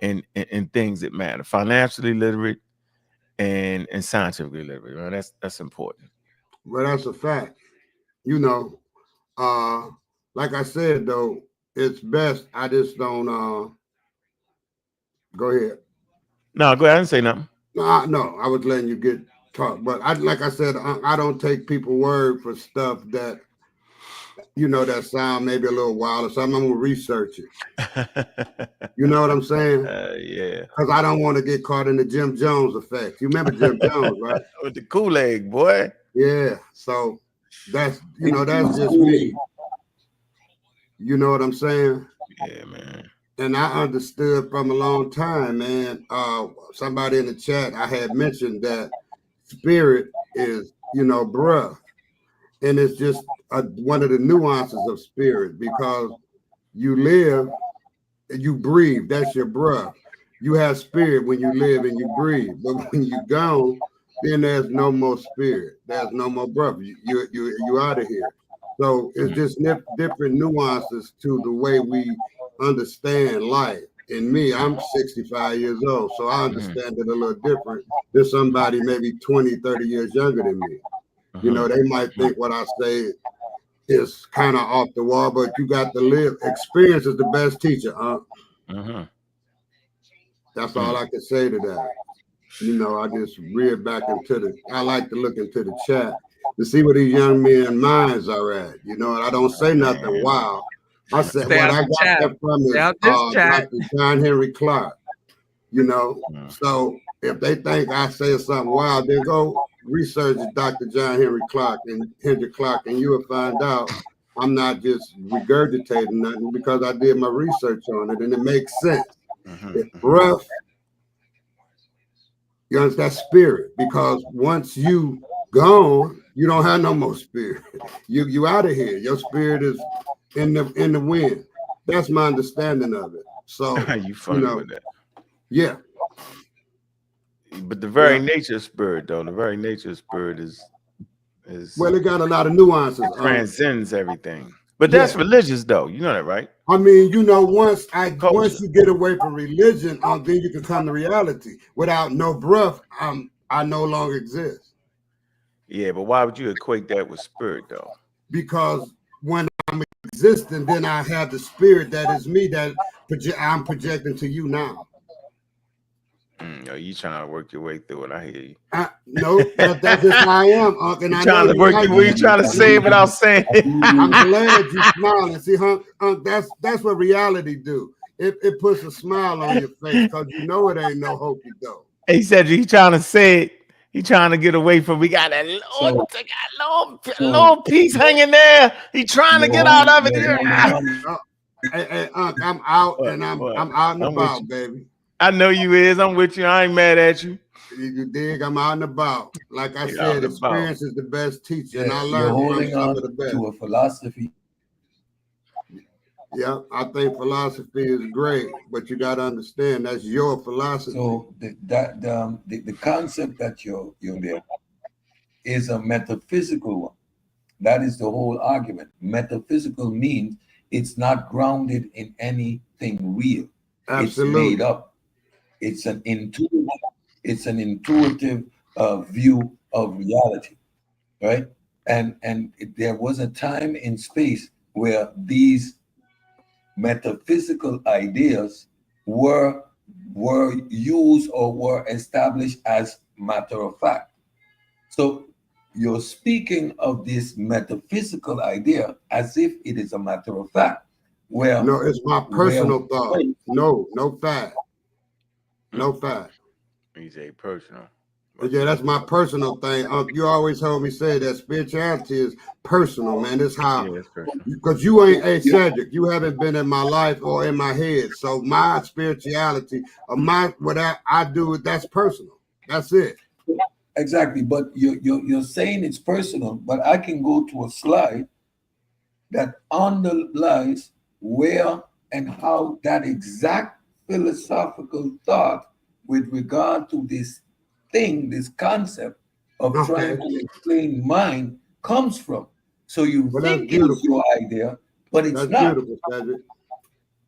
in things that matter, financially literate and scientifically literate. Right? That's important. Well, that's a fact. Like I said though, it's best I just don't go ahead. No, go ahead. I didn't say nothing. No, I was letting you get talk, but like I said, I don't take people's word for stuff that that sound maybe a little wild or something. I'm gonna research it. You know what I'm saying? Yeah. Because I don't want to get caught in the Jim Jones effect. You remember Jim Jones, right? With the Kool-Aid, boy. Yeah. So that's that's just me. You know what I'm saying? Yeah, man. And I understood from a long time, man. Somebody in the chat, I had mentioned that spirit is, breath. And it's just one of the nuances of spirit, because you live, you breathe. That's your breath. You have spirit when you live and you breathe. But when you gone, then there's no more spirit. There's no more breath. You out of here. So it's just different nuances to the way we understand life. And me, I'm 65 years old, so I understand it a little different than somebody maybe 20, 30 years younger than me. They might think what I say is kind of off the wall, but you got to live. Experience is the best teacher, huh? That's all I can say to that. I just read back I like to look into the chat to see where these young men minds are at, and I don't say nothing wild. I said what I got that from is Dr. John Henry Clark, So if they think I say something wild, then go research Dr. John Henry Clark, and you will find out I'm not just regurgitating nothing, because I did my research on it, and it makes sense. It's breath. You understand? That's spirit, because once you gone, you don't have no more spirit. You out of here. Your spirit is in the wind. That's my understanding of it. So you funny with that. Yeah. But the very nature of spirit, though, is well, it got a lot of nuances. Transcends everything. But that's religious, though. You know that, right? I mean, once you get away from religion, then you can come to reality. Without no breath, I no longer exist. Yeah, but why would you equate that with spirit, though? Because when I'm existing, then I have the spirit that is me that I'm projecting to you now. You trying to work your way through it? I hear you. No, that's just how I am, Unc. And I know what you trying to say without saying it. I'm glad you smiling. See, Unc, that's what reality do. It puts a smile on your face, because it ain't no hokey doke. He said he trying to say it. He trying to get away from. We got that little piece hanging there. He trying to get out of it. Hey, Unc, I'm out, and I'm out and about, baby. I know you is. I'm with you. I ain't mad at you. You dig? I'm out and about. Like I said, experience is the best teacher, and I learned from some of the best. To a philosophy. Yeah, I think philosophy is great, but you got to understand that's your philosophy. So the concept that you're there is a metaphysical one. That is the whole argument. Metaphysical means it's not grounded in anything real. It's made Absolutely. up. It's an intuitive, view of reality, right? There was a time in space where these metaphysical ideas were used or were established as matter of fact. So you're speaking of this metaphysical idea as if it is a matter of fact. Well, No, it's my where personal thought. No, no fact. No fact. He's a personal. Yeah, that's my personal thing. You always heard me say that spirituality is personal, man. That's how, Yeah, it's personal. because you ain't a Cedric. You haven't been in my life or in my head. So my spirituality, or what I do, that's personal. That's it. exactly, but you're saying it's personal, but I can go to a slide that underlies where and how that exact philosophical thought with regard to this thing, this concept of trying Okay. to explain mind comes from. So you Well, that's think it is beautiful. your idea, but it's That's not. beautiful, Cedric.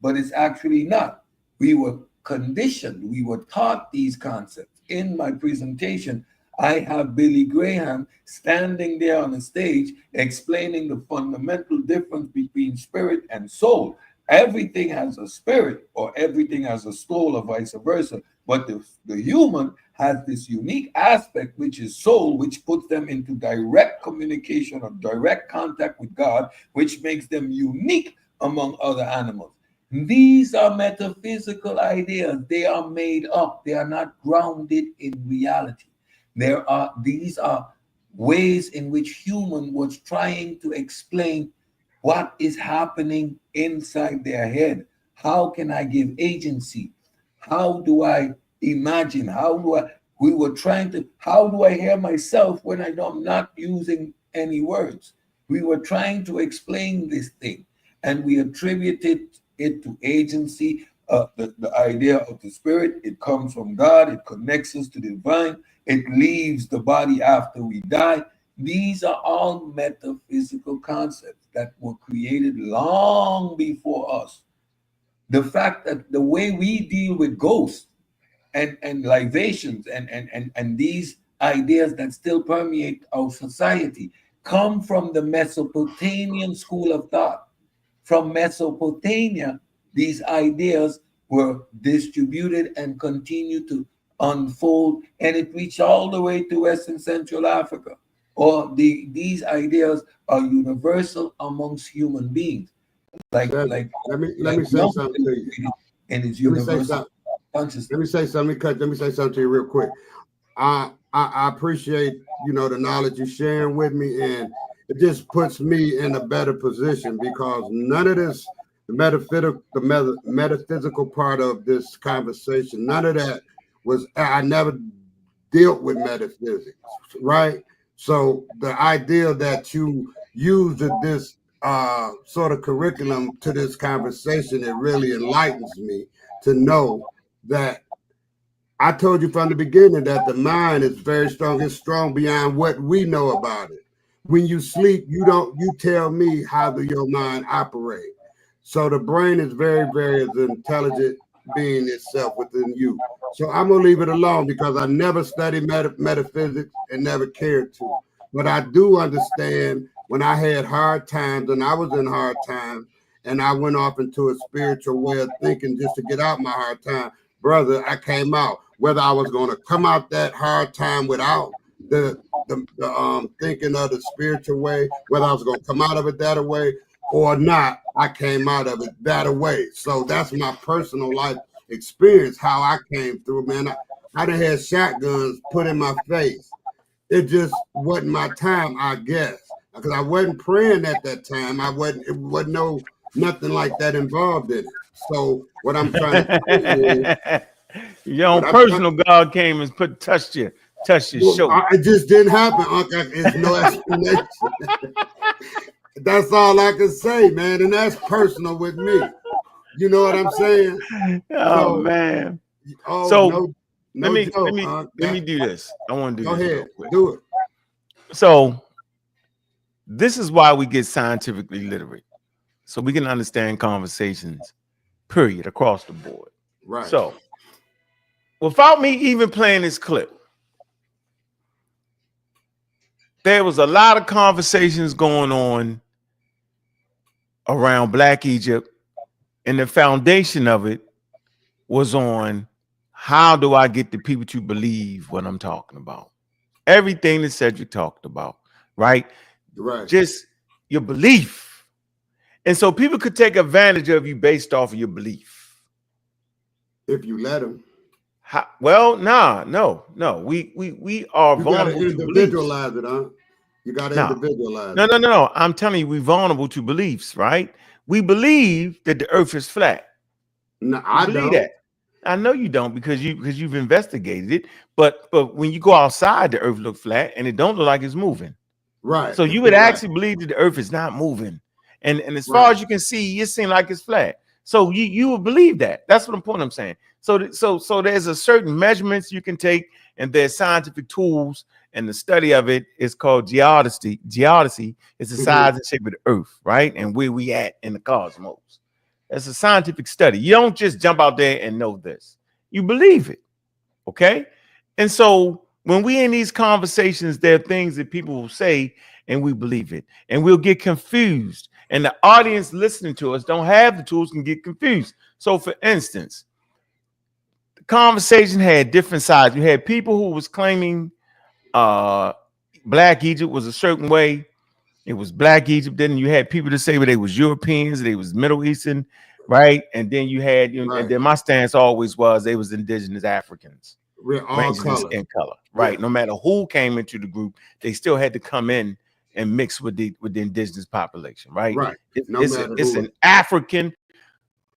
But it's actually not. We were conditioned, we were taught these concepts. In my presentation, I have Billy Graham standing there on the stage explaining the fundamental difference between spirit and soul. Everything has a spirit, or everything has a soul, or vice versa. But the human has this unique aspect, which is soul, which puts them into direct communication or direct contact with God, which makes them unique among other animals. These are metaphysical ideas. They are made up. They are not grounded in reality. These are ways in which human was trying to explain what is happening inside their head. How can I give agency? How do I imagine? We were trying to, how do I hear myself when I'm not using any words? We were trying to explain this thing, and we attributed it to agency. The idea of the spirit, it comes from God, it connects us to the divine, it leaves the body after we die. These are all metaphysical concepts that were created long before us. The fact that the way we deal with ghosts and libations and these ideas that still permeate our society come from the Mesopotamian school of thought. From Mesopotamia, these ideas were distributed and continue to unfold, and it reached all the way to West and Central Africa. These ideas are universal amongst human beings, Cedric, let like me say Jung something to you. in his Let me say universal something. Let me consciousness. say something. Let me say something to you real quick. I appreciate the knowledge you're sharing with me, and it just puts me in a better position because none of this, metaphysical part of this conversation, none of that was. I never dealt with metaphysics, right? So the idea that you used this sort of curriculum to this conversation, it really enlightens me to know that I told you from the beginning that the mind is very strong. It's strong beyond what we know about it. When you sleep, you tell me how your mind operate. So the brain is very, very as an intelligent being itself within you. So I'm gonna leave it alone because I never studied metaphysics and never cared to. But I do understand when I had hard times and I was in hard times and I went off into a spiritual way of thinking just to get out my hard time, brother, I came out. Whether I was going to come out that hard time without the thinking of the spiritual way, whether I was going to come out of it that way or not, I came out of it that way. So that's my personal life experience, how I came through, man. I done had shotguns put in my face. It just wasn't my time, I guess, because I wasn't praying at that time. It wasn't nothing like that involved in it. So what I'm trying to say is, Your what own I'm trying, personal God came and touched your shoulder. it just didn't happen, Uncle. It's no explanation. That's all I can say, man, and that's personal with me. You know what I'm saying? Oh So, man. oh So no, let no me joke, Unc. let me do this. I want to do Go this real ahead, quick. do it. So this is why we get scientifically literate, so we can understand conversations, period, across the board. Right. So, without me even playing this clip, there was a lot of conversations going on around Black Egypt, and the foundation of it was on how do I get the people to believe what I'm talking about? Everything that Cedric talked about, right? Right. Just your belief. And so people could take advantage of you based off of your belief. If you let them. Well, no. We are You gotta vulnerable to beliefs. individualize it, huh? You gotta individualize it. No. I'm telling you, we're vulnerable to beliefs, right? We believe that the earth is flat. No, I believe don't. that. I know you don't because you've investigated it. But when you go outside, the earth looks flat and it don't look like it's moving. Right. So you would actually believe that the earth is not moving. And as far as you can see, it seems like it's flat. So you would believe that. That's what I'm saying. So there's a certain measurements you can take, and there's scientific tools, and the study of it is called geodesy. Geodesy is the size and shape of the earth, right? And where we at in the cosmos. It's a scientific study. You don't just jump out there and know this. You believe it. Okay. And so when we in these conversations, there are things that people will say and we believe it, and we'll get confused. And the audience listening to us don't have the tools, can get confused. So for instance, the conversation had different sides. You had people who was claiming Black Egypt was a certain way. It was Black Egypt. Then you had people to say they was Europeans, they was Middle Eastern, right? And then you had, and then my stance always was they was indigenous Africans. We're all ranging in skin color, right? No matter who came into the group, they still had to come in and mix with the indigenous population, right? Right. It's an African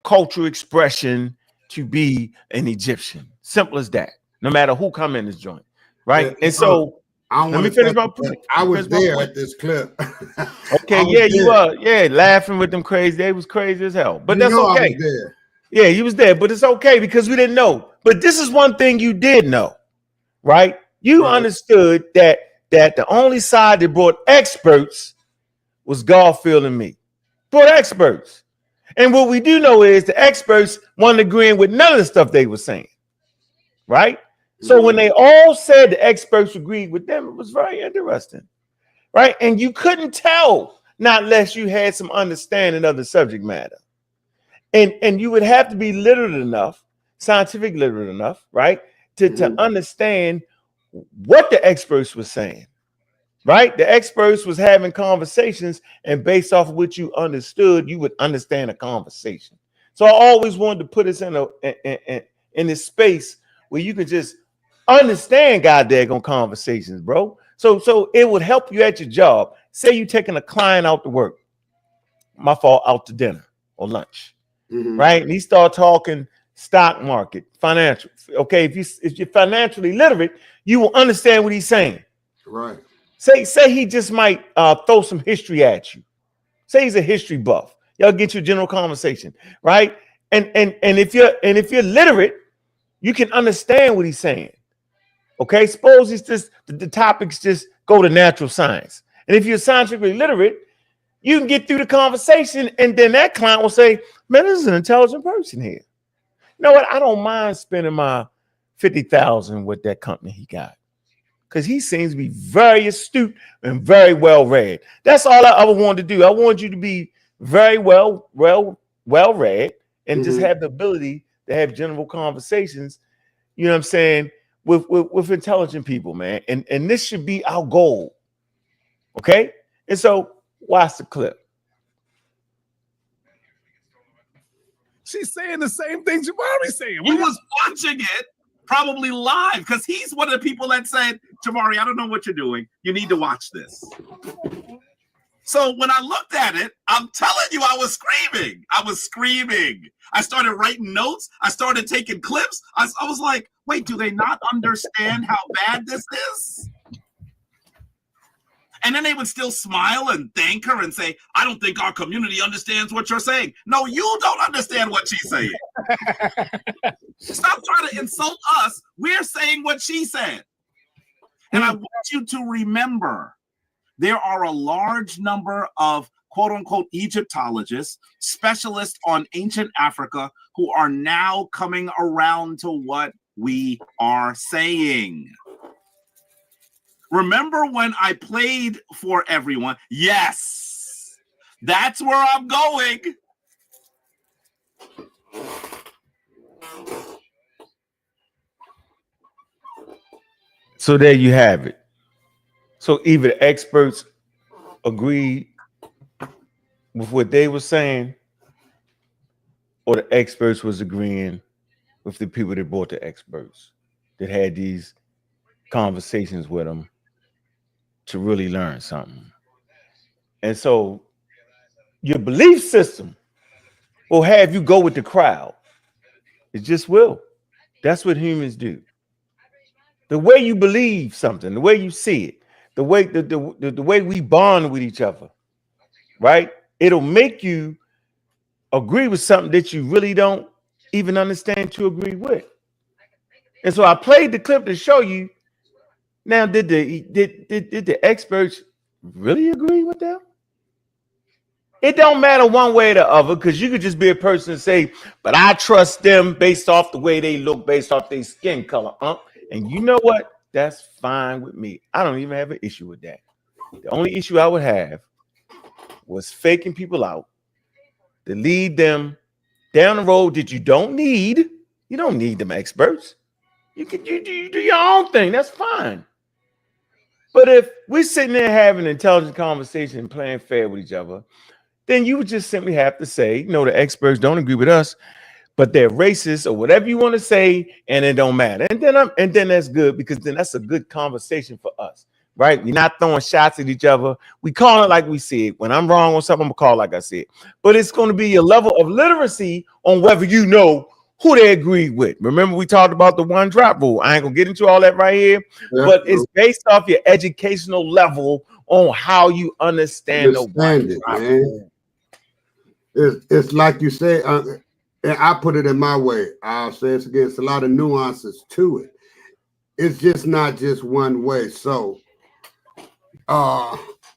cultural expression to be an Egyptian. Simple as that. No matter who come in this joint, right? And so let me finish my point. I was there at this clip. Okay, yeah, you are. Yeah, laughing with them crazy. They was crazy as hell. But that's okay. I was there. Yeah, you was there, but it's okay because we didn't know. But this is one thing you did know, right? You understood that the only side that brought experts was Garfield and me. Brought experts. And what we do know is the experts weren't agreeing with none of the stuff they were saying, right? So when they all said the experts agreed with them, it was very interesting, right? And you couldn't tell not unless you had some understanding of the subject matter. And you would have to be literate enough, scientific literate enough, right? To understand what the experts were saying, right? The experts was having conversations, and based off of what you understood, you would understand a conversation. So I always wanted to put us in this space where you could just understand goddamn conversations, bro. So it would help you at your job. Say you taking a client out to work, my fault, out to dinner or lunch. Right, and he start talking stock market, financial. Okay, if you're financially literate, you will understand what he's saying. Right. Say he just might throw some history at you. Say he's a history buff. Y'all get your general conversation, right? And if you're literate, you can understand what he's saying. Okay, suppose it's just the topics just go to natural science, and if you're scientifically literate, you can get through the conversation, and then that client will say, man, this is an intelligent person here. You know what? I don't mind spending my $50,000 with that company he got, because he seems to be very astute and very well read. That's all I ever wanted to do. I want you to be very well read and just have the ability to have general conversations, you know what I'm saying, with intelligent people, man. And this should be our goal. Okay? And so watch the clip. She's saying the same things Jamari's saying. He was watching it probably live because he's one of the people that said, Jamari, I don't know what you're doing. You need to watch this. So when I looked at it, I'm telling you, I was screaming. I started writing notes. I started taking clips. I was like, wait, do they not understand how bad this is? And then they would still smile and thank her and say, I don't think our community understands what you're saying. No, you don't understand what she's saying. Stop trying to insult us. We're saying what she said. And I want you to remember, there are a large number of quote unquote Egyptologists, specialists on ancient Africa, who are now coming around to what we are saying. Remember when I played for everyone? Yes, that's where I'm going. So there you have it. So either the experts agree with what they were saying, or the experts was agreeing with the people that brought the experts, that had these conversations with them to really learn something. And so your belief system will have you go with the crowd. It just will. That's what humans do. The way you believe something, the way you see it, the way we bond with each other, right? It'll make you agree with something that you really don't even understand to agree with. And so I played the clip to show you. Now, did the experts really agree with them? It don't matter one way or the other, because you could just be a person and say, but I trust them based off the way they look, based off their skin color. And you know what? That's fine with me. I don't even have an issue with that. The only issue I would have was faking people out to lead them down the road that you don't need. You don't need them experts. You do your own thing. That's fine. But if we're sitting there having an intelligent conversation and playing fair with each other, then you would just simply have to say, no, the experts don't agree with us, but they're racist or whatever you want to say, and it don't matter. And then that's good, because then that's a good conversation for us, right? We're not throwing shots at each other. We call it like we see it. When I'm wrong on something, I'm gonna call it like I see it. But it's going to be a level of literacy on whether you know who they agree with. Remember, we talked about the one drop rule. I ain't gonna get into all that right here, but it's based off your educational level on how you understand the one drop rule. It's like you say, and I put it in my way. I'll say it again. It's a lot of nuances to it. It's just not just one way. So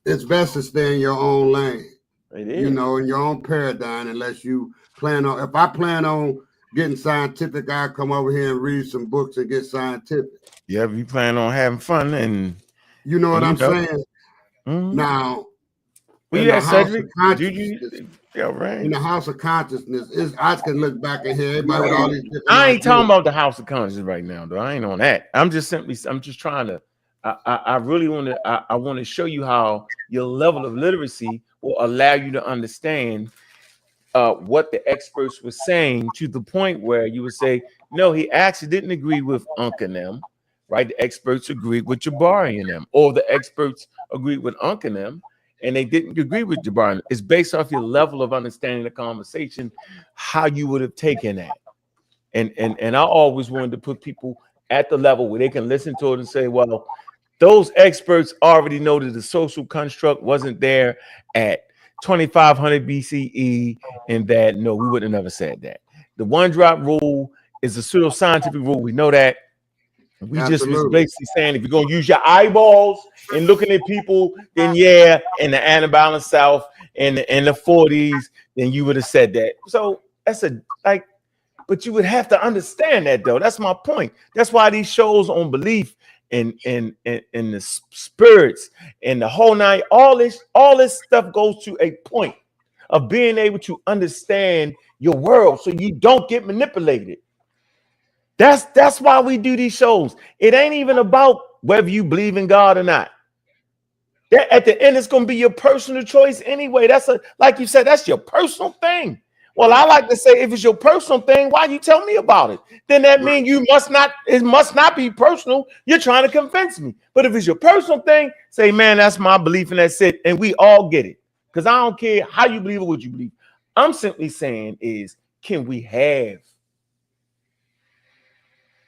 it's best to stay in your own lane. You know, in your own paradigm, unless you plan on, if I plan on getting scientific, I'll come over here and read some books and get scientific. Yeah, if you plan on having fun, and you know what I'm saying? Mm-hmm. Now, in the house of consciousness, in the house of consciousness, I can look back and hear everybody with all these different I ain't ideas. talking about the house of consciousness right now, though. I ain't on that. I'm just trying to, I really want to, I want to show you how your level of literacy will allow you to understand what the experts were saying, to the point where you would say, no, he actually didn't agree with Unc and them, right? The experts agreed with Jabari and them, or the experts agreed with Unc and them, and they didn't agree with Jabari. It's based off your level of understanding the conversation, how you would have taken that. And I always wanted to put people at the level where they can listen to it and say, well, those experts already know that the social construct wasn't there at 2500 BCE, and that no, we would have never said that. The one drop rule is a pseudoscientific rule. We know that. We just was basically saying, if you're gonna use your eyeballs and looking at people, then yeah, in the antebellum South in the 40s, then you would have said that. So that's but you would have to understand that, though. That's my point. That's why these shows on belief and the spirits and the whole nine, all this stuff goes to a point of being able to understand your world so you don't get manipulated. That's why we do these shows. It ain't even about whether you believe in God or not. That at the end, it's going to be your personal choice anyway. Like you said, that's your personal thing. Well, I like to say, if it's your personal thing, why you tell me about it? Then that means it must not be personal. You're trying to convince me. But if it's your personal thing, say, man, that's my belief and that's it. And we all get it. Because I don't care how you believe or what you believe. I'm simply saying is, can we have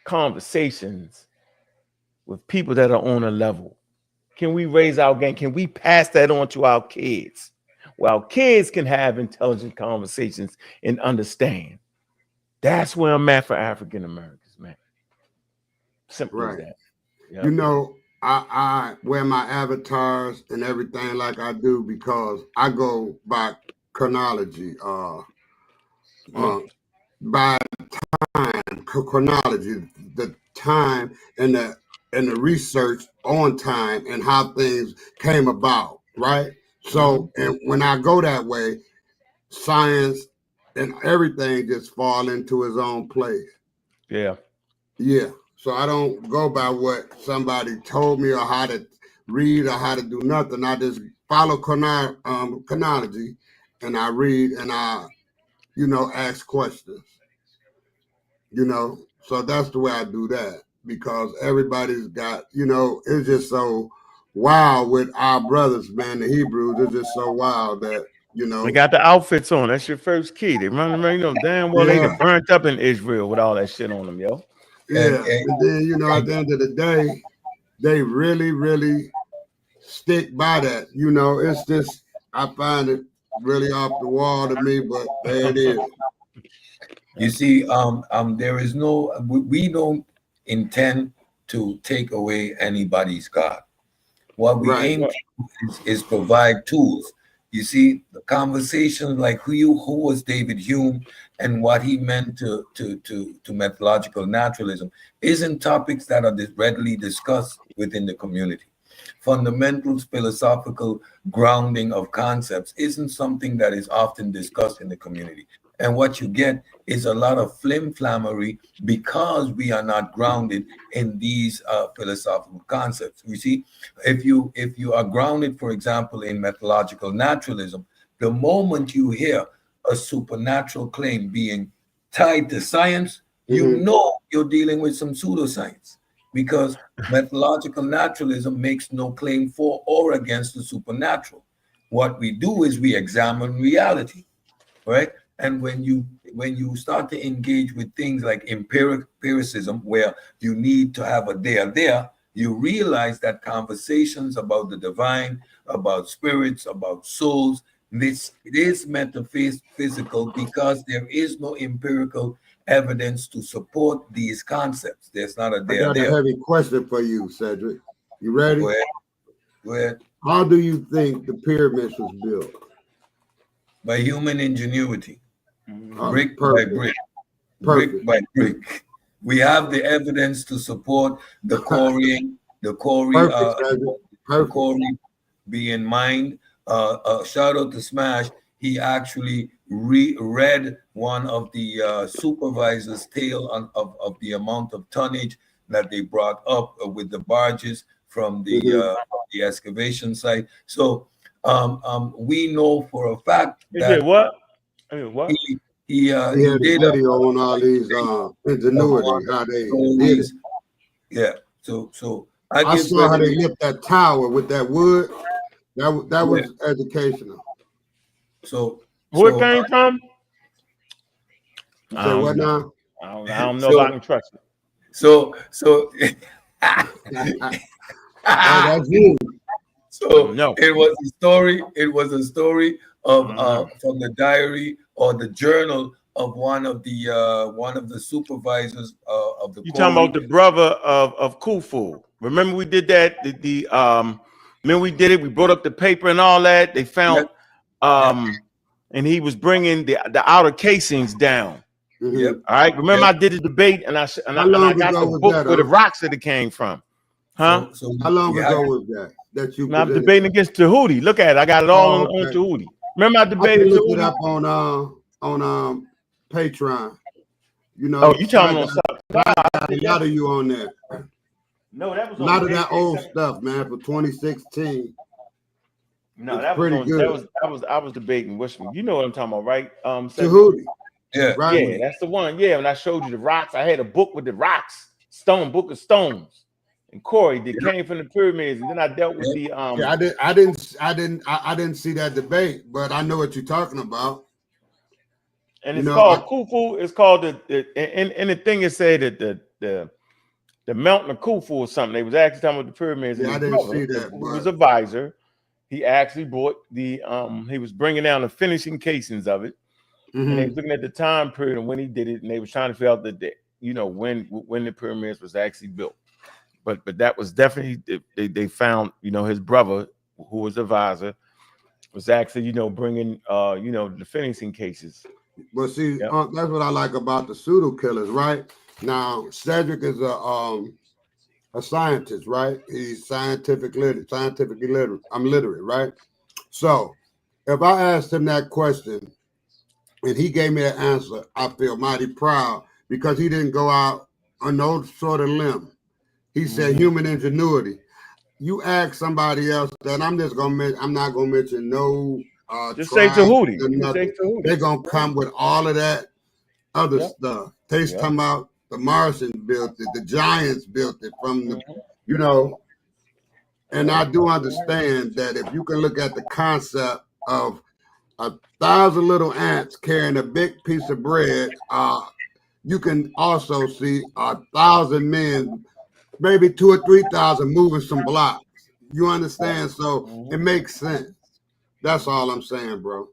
conversations with people that are on a level? Can we raise our game? Can we pass that on to our kids? Well, kids can have intelligent conversations and understand. That's where I'm at for African Americans, man. Simple as that. Yep. You know, I wear my avatars and everything like I do because I go by chronology, by time, chronology, the time and the research on time and how things came about, right? So, and when I go that way, science and everything just fall into its own place. Yeah. Yeah. So I don't go by what somebody told me or how to read or how to do nothing. I just follow chronology and I read and I, ask questions, So that's the way I do that because everybody's got, it's just so wild with our brothers, man. The Hebrews is just so wild that, They got the outfits on. That's your first key. They run around, damn well they yeah. done burnt up in Israel with all that shit on them, yo. Yeah. And then, at the end of the day, they really, really stick by that. It's just, I find it really off the wall to me, but there it is. You see, there is no, we don't intend to take away anybody's God. What we aim to is provide tools. You see, the conversation like who was David Hume and what he meant to methodological naturalism isn't topics that are readily discussed within the community. Fundamentals, philosophical grounding of concepts isn't something that is often discussed in the community. And what you get is a lot of flim-flammery because we are not grounded in these philosophical concepts. You see, if you are grounded, for example, in methodological naturalism, the moment you hear a supernatural claim being tied to science, you know you're dealing with some pseudoscience because methodological naturalism makes no claim for or against the supernatural. What we do is we examine reality, right? And when you start to engage with things like empiricism, where you need to have a there, you realize that conversations about the divine, about spirits, about souls, it is metaphysical because there is no empirical evidence to support these concepts. There's not a I got a heavy question for you, Cedric. You ready? Go ahead. How do you think the pyramids was built? By human ingenuity, brick by Perfect. brick, brick by brick. We have the evidence to support the quarrying, the quarry being mined. Shout out to Smash. He actually read one of the supervisor's tale of the amount of tonnage that they brought up with the barges from the excavation site. So we know for a fact that what? He did video on all these ingenuity, how they did it. Yeah. So I saw how they lit that tower with that wood. That was educational. So where it came from? You say what now? I don't know if I can trust it. So that's you. So it was a story. It was a story of from the diary or the journal of one of the supervisors of the. You talking about the brother of Khufu? Remember we did that? Remember we did it. We brought up the paper and all that. They found and he was bringing the outer casings down. Yep. All right. Remember I did a debate and I got the book where the rocks that it came from. Huh? So how long ago was that you? I'm debating against Tahuti. Look at it. I got it all on Tahuti. Remember I debated Tahuti? Look it up on Patreon. You talking on a lot of you on there. No, that was a lot of that old stuff, man, for 2016. No, that was pretty good. I was debating which one. You know what I'm talking about, right? Tahuti. Yeah, right. Yeah, that's the one. Yeah, when I showed you the rocks, I had a book with the rocks, book of stones. And Corey, that came from the pyramids, and then I dealt with the I didn't see that debate, but I know what you're talking about. And it's called Khufu. It's called and the thing is said that the mountain of Khufu or something. They was actually talking about the pyramids. Yeah, I didn't see that. Who was a visor. He actually brought he was bringing down the finishing casings of it, and they was looking at the time period and when he did it, and they was trying to figure out when the pyramids was actually built. but that was definitely they found, you know, his brother, who was the advisor, was actually, you know, bringing you know, the finishing cases. But see, Yep. that's what I like about the pseudo killers, right? Now, Cedric is a scientist, right? He's scientifically literate. I'm literate, right? So if I asked him that question and he gave me an answer, I feel mighty proud because he didn't go out on no sort of limb. He said human ingenuity. You ask somebody else that I'm not gonna mention no Just say tribes Tahuti. or Just say nothing. Tahuti. They're gonna come with all of that other Yep. stuff. They Yep. come out, the Martians built it, the Giants built it from the, you know, and I do understand that if you can look at the concept of 1,000 little ants carrying a big piece of bread, you can also see 1,000 men, maybe 2,000 or 3,000 moving some blocks. You understand? So it makes sense. That's all I'm saying, bro.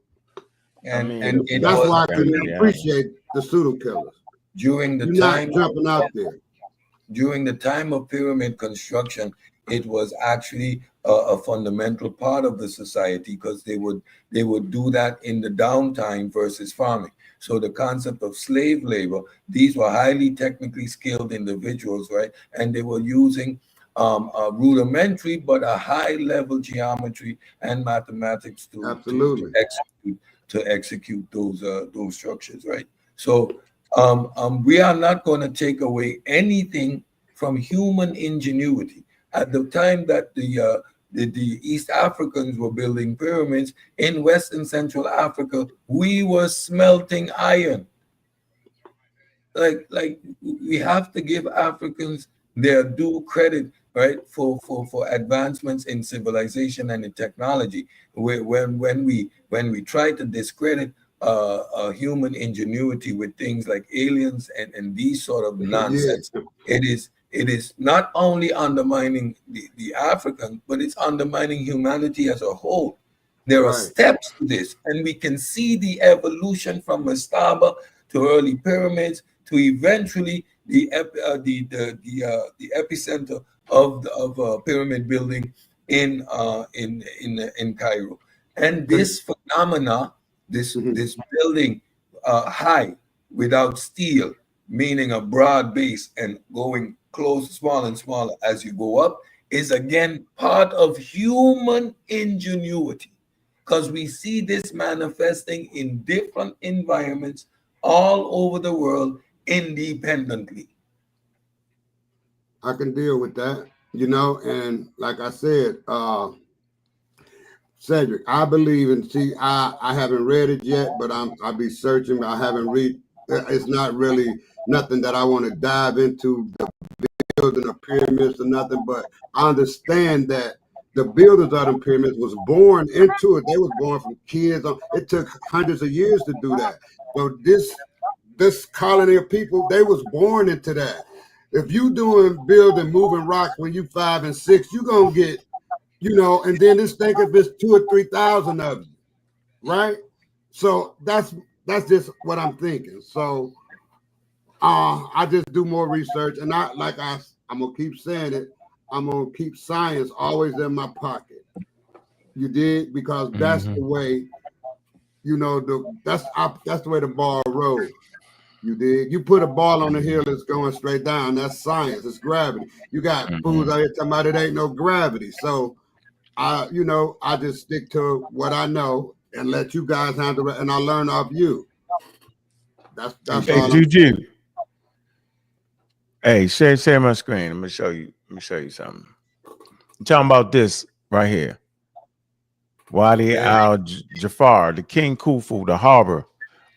And it That's was why I can during, appreciate the pseudo killers. during the You're not time jumping out there. during the time of pyramid construction, it was actually a fundamental part of the society because they would do that in the downtime versus farming. So the concept of slave labor, these were highly technically skilled individuals, right? And they were using a rudimentary but a high level geometry and mathematics Absolutely. to execute those structures, right? So we are not going to take away anything from human ingenuity. At the time that the East Africans were building pyramids in West and Central Africa, we were smelting iron. Like we have to give Africans their due credit, right, for advancements in civilization and in technology. When we try to discredit human ingenuity with things like aliens and these sort of nonsense, it is not only undermining the African, but it's undermining humanity as a whole. There are steps to this, and we can see the evolution from Mastaba to early pyramids to eventually the epicenter of pyramid building in Cairo. And this phenomena, this building high without steel, meaning a broad base and going close, smaller and smaller as you go up, is again part of human ingenuity, because we see this manifesting in different environments all over the world independently. I can deal with that, you know, and like I said, Cedric, I believe in, see, I haven't read it yet, but I'll be searching. I haven't read, it's not really nothing that I want to dive into the building of pyramids or nothing, but I understand that the builders of the pyramids was born into it. They was born from kids. It took hundreds of years to do that. So this colony of people, they was born into that. If you doing building, moving rocks when you 5 and 6, you gonna get, you know, and then just think if it's 2,000 or 3,000 of you, right? So that's just what I'm thinking. So I just do more research, and I'm gonna keep saying it. I'm gonna keep science always in my pocket. You did, because that's the way, you know, that's the way the ball rolls. You did. You put a ball on the hill, it's going straight down. That's science. It's gravity. You got fools out here talking about it ain't no gravity. So I just stick to what I know and let you guys handle it, and I learn off you. That's Hey, all. Juju. Hey, share my screen. Let me show you something. I'm talking about this right here. Wadi Al Jafar, the King Khufu, the harbor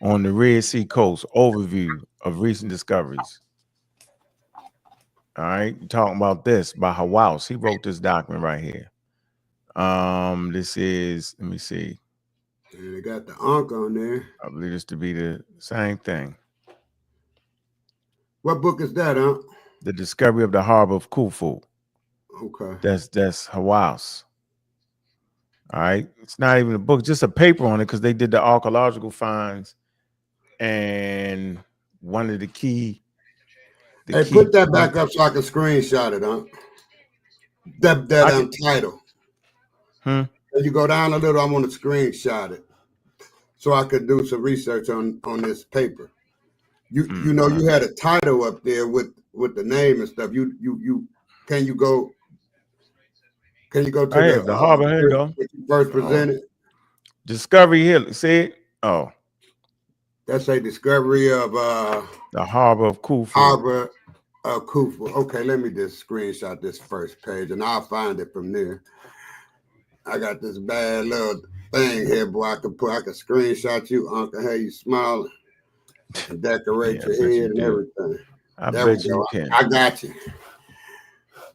on the Red Sea coast. Overview of recent discoveries. All right, you're talking about this by Hawaus. He wrote this document right here. This is, let me see. They got the Ankh on there. I believe this to be the same thing. What book is that, huh? The Discovery of the Harbor of Khufu. Okay. That's Hawaus. All right. It's not even a book, just a paper on it, because they did the archaeological finds. And one of the key Hey, put that back up so I can screenshot it, huh? That title. And you go down a little, I want to screenshot it so I could do some research on this paper. You know, you had a title up there with the name and stuff. Can you go to the harbor? Here you go. First presented. Discovery Hill. See it? Oh. That's a discovery of the harbor of Khufu. Harbor of Khufu. Okay, let me just screenshot this first page and I'll find it from there. I got this bad little thing here, boy. I can screenshot you, Uncle. Hey, you smiling and decorate your head and everything. I bet you can. I got you.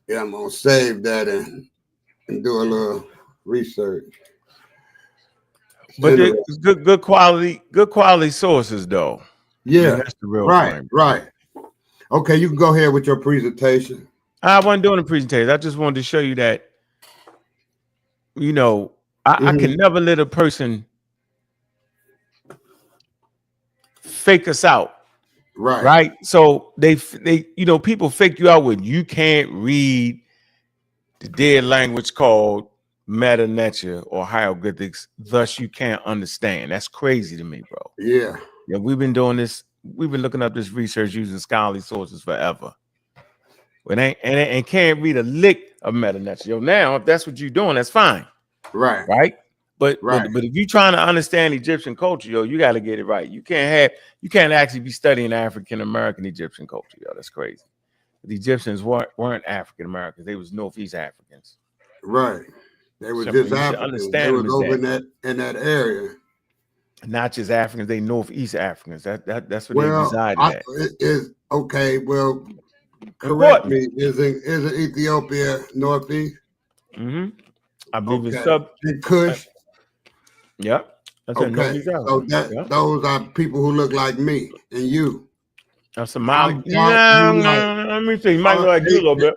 Yeah, I'm gonna save that and do a little research. But it's good quality sources, though. Yeah, I mean, that's the real point. Right. Okay, you can go ahead with your presentation. I wasn't doing a presentation. I just wanted to show you that. You know, I can never let a person fake us out. Right. So they people fake you out with you can't read the dead language called meta nature or hieroglyphics, thus you can't understand. That's crazy to me, bro. Yeah, we've been doing this. We've been looking up this research using scholarly sources forever. And can't read a lick of meta nature. Now, if that's what you're doing, that's fine. Right. But if you're trying to understand Egyptian culture, you got to get it right. You can't actually be studying African American Egyptian culture, That's crazy. The Egyptians weren't African Americans; they was Northeast Africans. Right. They were just Africans. They was over in that area. Not just Africans; they Northeast Africans. That's where they resided at. Okay. Well, correct me. Isn't Ethiopia Northeast? I believe it's Kush. Yep. Okay. So those are people who look like me and you. Somali. Let me see. You might look like you a little bit.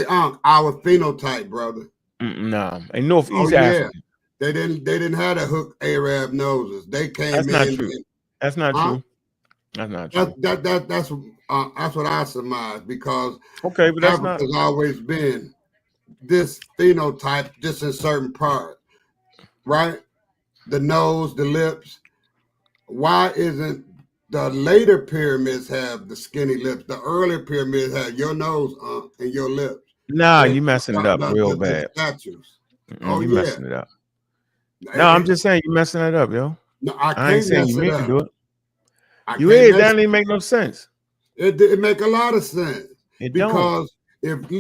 Our phenotype, brother. No, a Northeast African. They didn't have the hook Arab noses. They came in. That's not true. That's not true. That's what I surmise because but that's Africa's always been this phenotype just in certain parts, right? The nose, the lips. Why isn't the later pyramids have the skinny lips? The earlier pyramids have your nose and your lips. Nah, you messing it up real bad. Statues. You messing it up. No, I'm just saying you messing it up, yo. No, I ain't saying you mean to do it. That didn't make no sense. It make a lot of sense. Because if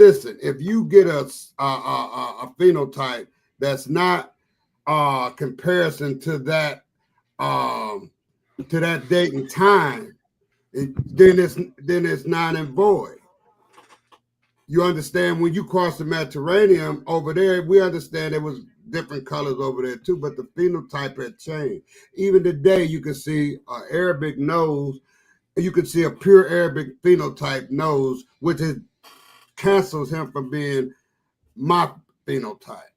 you get a phenotype that's not comparison to that date and time, then it's non and void. You understand when you cross the Mediterranean over there, we understand there was different colors over there too, but the phenotype had changed. Even today, you can see an Arabic nose, you can see a pure Arabic phenotype nose, which cancels him from being my phenotype.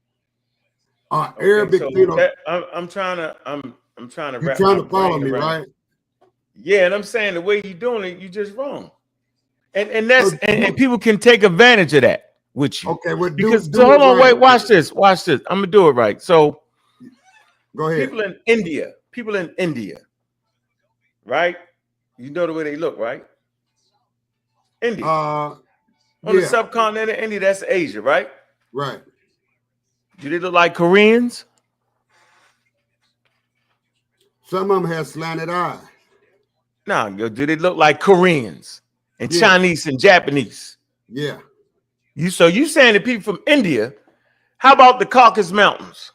Arabic phenotype. I'm trying to. You're trying to follow me, right? Yeah, and I'm saying the way you're doing it, you're just wrong. And that's and people can take advantage of that with you. Okay, well, hold on, wait, watch this. I'm gonna do it right. So, go ahead. People in India, right? You know the way they look, right? India. On the subcontinent of India, that's Asia, right? Right. Do they look like Koreans? Some of them have slanted eyes. No, do they look like Koreans and Chinese and Japanese? Yeah. You saying that people from India? How about the Caucasus Mountains?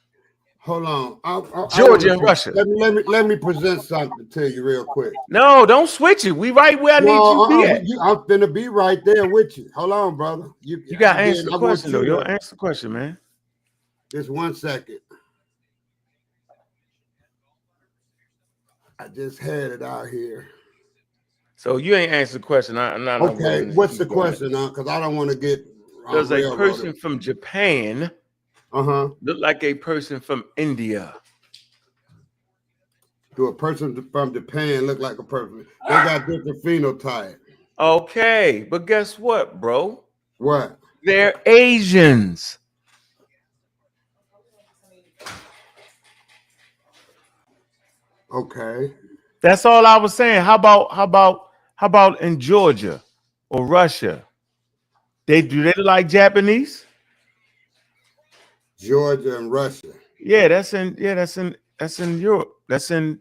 Hold on, Georgia and Russia. Let me present something to you real quick. No, don't switch it. We right where I need you to be at. I'm finna be right there with you. Hold on, brother. You got to answer the question though. You answer the question, man. Just 1 second. I just had it out here. So you ain't answered the question. I'm not. Okay, what's the question, because I don't want to get. Does a person from Japan look like a person from India? Do a person from Japan look like a person? They got different phenotype. Okay, but guess what, bro? What? They're Asians. Okay. That's all I was saying. How about in Georgia or Russia? Do they look like Japanese? Georgia and Russia. Yeah, that's in Europe. It's on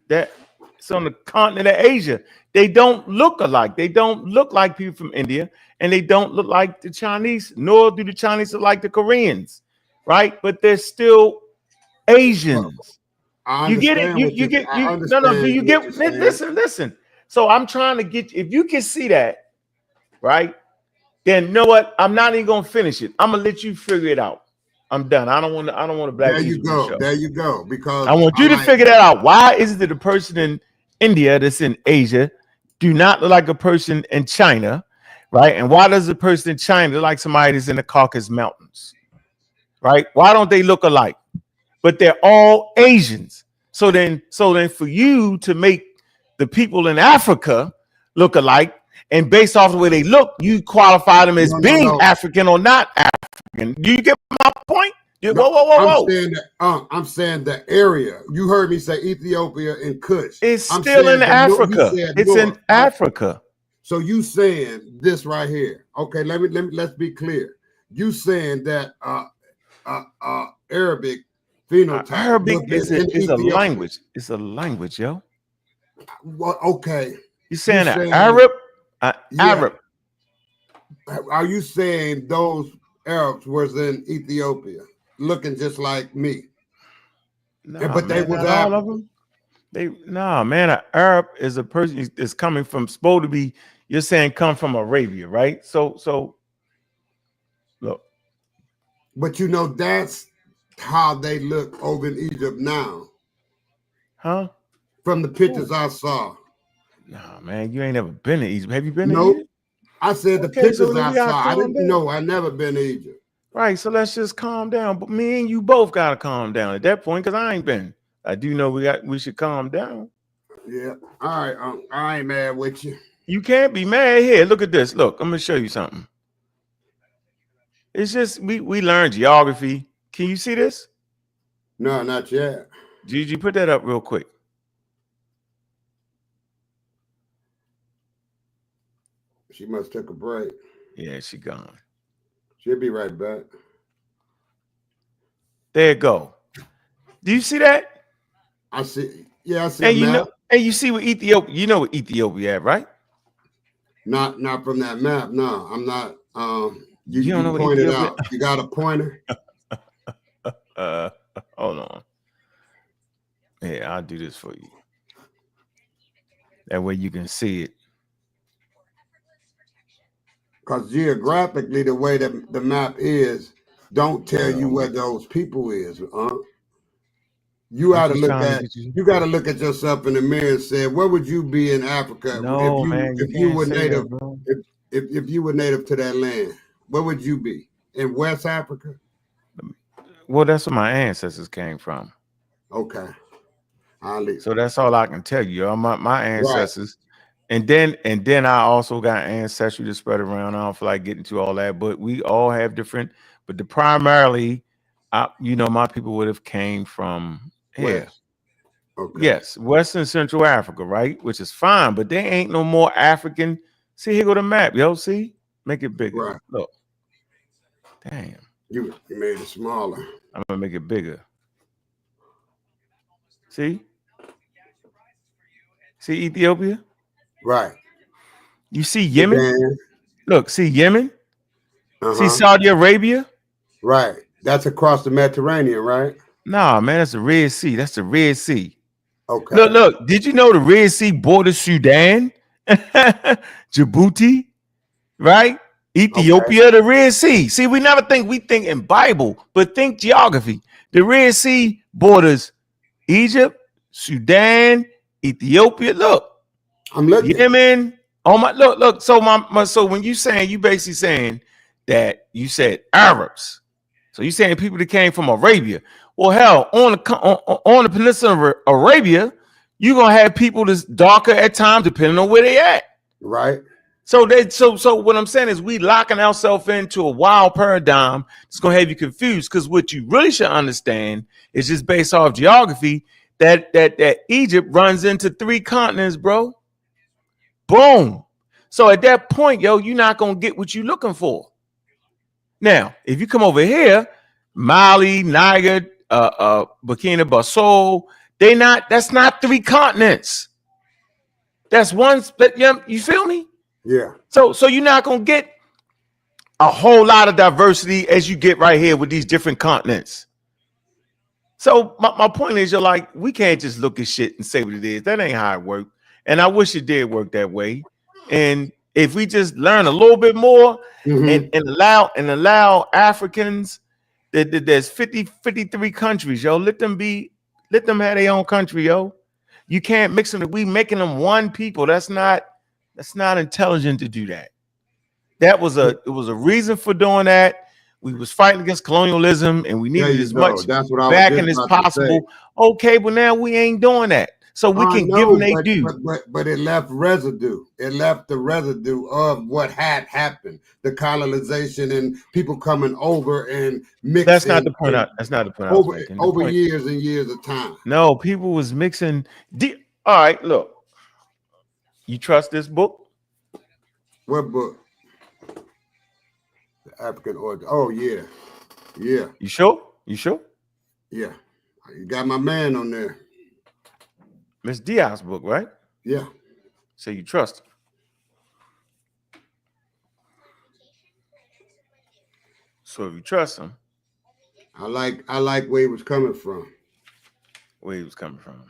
the continent of Asia. They don't look alike. They don't look like people from India, and they don't look like the Chinese, nor do the Chinese look like the Koreans, right? But they're still Asians. I You get it? understand what You get I you no no. Do understand you what get you're saying. listen? So I'm trying to get if you can see that, right? Then you know what? I'm not even gonna finish it. I'm gonna let you figure it out. I'm done. I don't want to black There you Jesus on the go. show. There you go. Because I want I you to like figure that out. Why is it that the person in India that's in Asia do not look like a person in China, right? And why does the person in China look like somebody that's in the Caucasus Mountains, right? Why don't they look alike? But they're all Asians. So then for you to make the people in Africa look alike, and based off the way they look, you qualify them as being no. African or not African. Do you get my point? No, Whoa. I'm saying the area. You heard me say Ethiopia and Kush. It's I'm still in saying Africa. It's in north, right? Africa. So you saying this right here? Okay, let's be clear. You saying that Arabic phenotype Arabic was is in a Ethiopia. language. It's a language, yo. Well, okay. You saying saying Arab? yeah. Arab. Are you saying those Arabs was in Ethiopia, looking just like me? Nah, But they man, was not all of them. Man, an Arab is a person that's coming from supposed to be. You're saying come from Arabia, right? So look. But you know that's how they look over in Egypt now. Huh? From the pictures I saw. Nah, man, you ain't never been to Egypt. Have you been to Nope. Egypt? I said the Okay, pictures so then I we gotta saw. I calm didn't down. know. I never been to Egypt. Right, so let's just calm down. But me and you both gotta calm down at that point, because I ain't been. I do know we should calm down. Yeah. All right. I ain't mad with you. You can't be mad here. Look at this. Look, I'm gonna show you something. It's just we learned geography. Can you see this? No, not yet. Gigi, put that up real quick. She must took a break. Yeah, she gone. She'll be right back. There you go. Do you see that? I see. Yeah, I see. And a you map. know, and you see what Ethiopia. You know what Ethiopia at, right? Not from that map. No, I'm not. You don't know what pointed Ethiopia. out. You got a pointer. Hold on. Yeah, I'll do this for you. That way you can see it. Because geographically, the way that the map is, don't tell you where those people is. You got to look at. You got to look at yourself in the mirror and say, "Where would you be in Africa if you were native? If you were native to that land, where would you be? In West Africa?" Well, that's where my ancestors came from. Okay. So that's all I can tell you. My ancestors. Right. And then I also got ancestry to spread around. I don't feel like getting to all that, but we all have different. But primarily, my people would have came from here. Okay. Yes, West and Central Africa, right? Which is fine, but there ain't no more African. See, here go the map, yo. See, make it bigger. Right. Look. Damn. You made it smaller. I'm gonna make it bigger. See Ethiopia? Right. You see Yemen? Sudan. Look, see Yemen? See Saudi Arabia? Right. That's across the Mediterranean, right? Nah, man, that's the Red Sea. That's the Red Sea. Okay. Look, did you know the Red Sea borders Sudan? Djibouti, right? Ethiopia, the Red Sea. See, we think in Bible, but think geography. The Red Sea borders Egypt, Sudan, Ethiopia. Look, I'm looking. Yemen. Oh my, look. So when you basically saying that you said Arabs. So you saying people that came from Arabia. Well, hell, on the peninsula of Arabia, you're gonna have people that's darker at times, depending on where they at. Right. So what I'm saying is we locking ourselves into a wild paradigm. It's gonna have you confused, because what you really should understand is just based off geography that Egypt runs into 3 continents, bro. Boom. So at that point, yo, you're not gonna get what you're looking for. Now, if you come over here, Mali, Niger, Burkina Faso, that's not 3 continents. That's one. You feel me? Yeah. So you're not gonna get a whole lot of diversity as you get right here with these different continents. So my point is, you're like, we can't just look at shit and say what it is. That ain't how it works. And I wish it did work that way. And if we just learn a little bit more and allow Africans, there's 53 countries, yo. Let them have their own country, yo. You can't mix them. We making them one people. That's not intelligent to do that. It was a reason for doing that. We was fighting against colonialism, and we needed as much backing as possible. Okay, but now we ain't doing that. So we can give them they do. But it left residue. It left the residue of what had happened. The colonization and people coming over and mixing. That's not the point. That's not the point. Over years and years of time. No, people was mixing. All right, look. You trust this book? What book? The African Origin. Oh, yeah. Yeah. You sure? You sure? Yeah. You got my man on there. Miss Diaz's book, right? Yeah. So you trust him. So if you trust him. I like where he was coming from. Where he was coming from.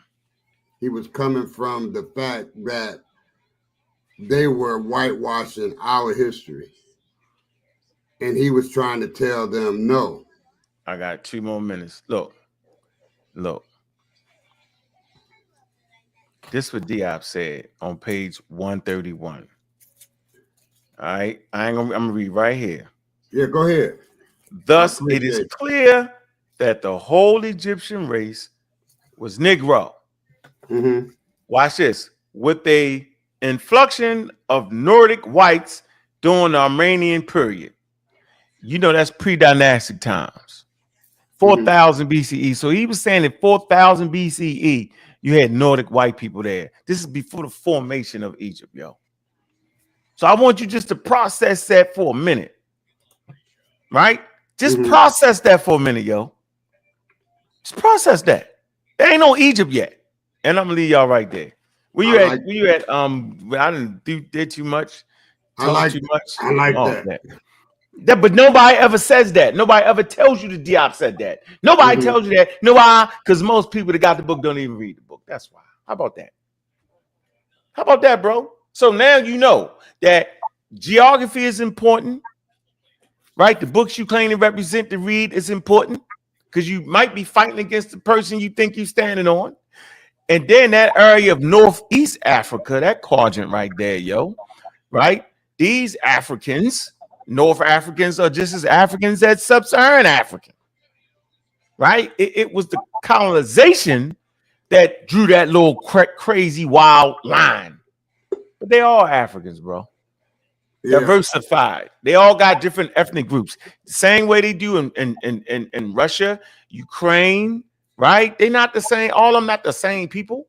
He was coming from the fact that they were whitewashing our history. And he was trying to tell them no. I got 2 more minutes. Look. This is what Diop said on page 131. All right. I'm gonna read right here. Yeah, go ahead. Thus, it is clear that the whole Egyptian race was Negro. Mm-hmm. Watch this. With a influxion of Nordic whites during the Armenian period. You know, that's pre-dynastic times. 4,000 BCE. So he was saying that 4,000 BCE, you had Nordic white people there. This is before the formation of Egypt, yo. So I want you just to process that for a minute. Right? Just process that for a minute, yo. Just process that. There ain't no Egypt yet. And I'm gonna leave y'all right there. Where you at? I didn't do too much. I like that. But nobody ever says that. Nobody ever tells you the Diop said that. Nobody tells you that. Nobody, because most people that got the book don't even read the book. That's why. How about that? How about that, bro? So now you know that geography is important, right? The books you claim to represent to read is important, because you might be fighting against the person you think you're standing on. And then that area of Northeast Africa, that quadrant right there, yo, right? These Africans, North Africans, are just as Africans as Sub-Saharan African, right? It was the colonization that drew that little crazy wild line. But they all Africans, bro. Yeah. Diversified. They all got different ethnic groups. The same way they do in Russia, Ukraine, right? They're not the same. All of them not the same people,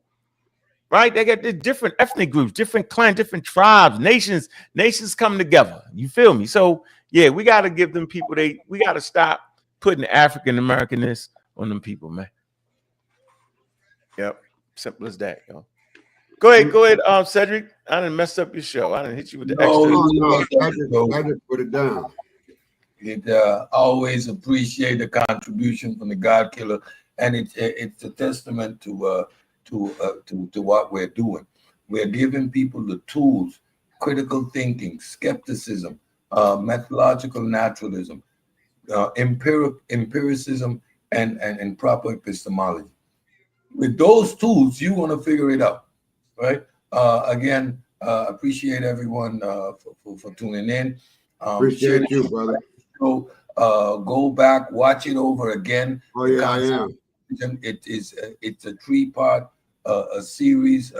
right? They got the different ethnic groups, different clans, different tribes, nations come together. You feel me? So yeah, we got to give them people. We got to stop putting African Americanness on them people, man. Yep, simple as that, yo. Go ahead, Cedric. I didn't mess up your show. I didn't hit you with the extra. No, I just put it down. Always appreciate the contribution from the God Killer, and it's a testament to what we're doing. We're giving people the tools: critical thinking, skepticism, methodological naturalism, empiricism, and proper epistemology. With those tools, you want to figure it out, right? Again, appreciate everyone for tuning in. Appreciate you, brother. So go back, watch it over again. Oh yeah, I am. It's a 3-part a series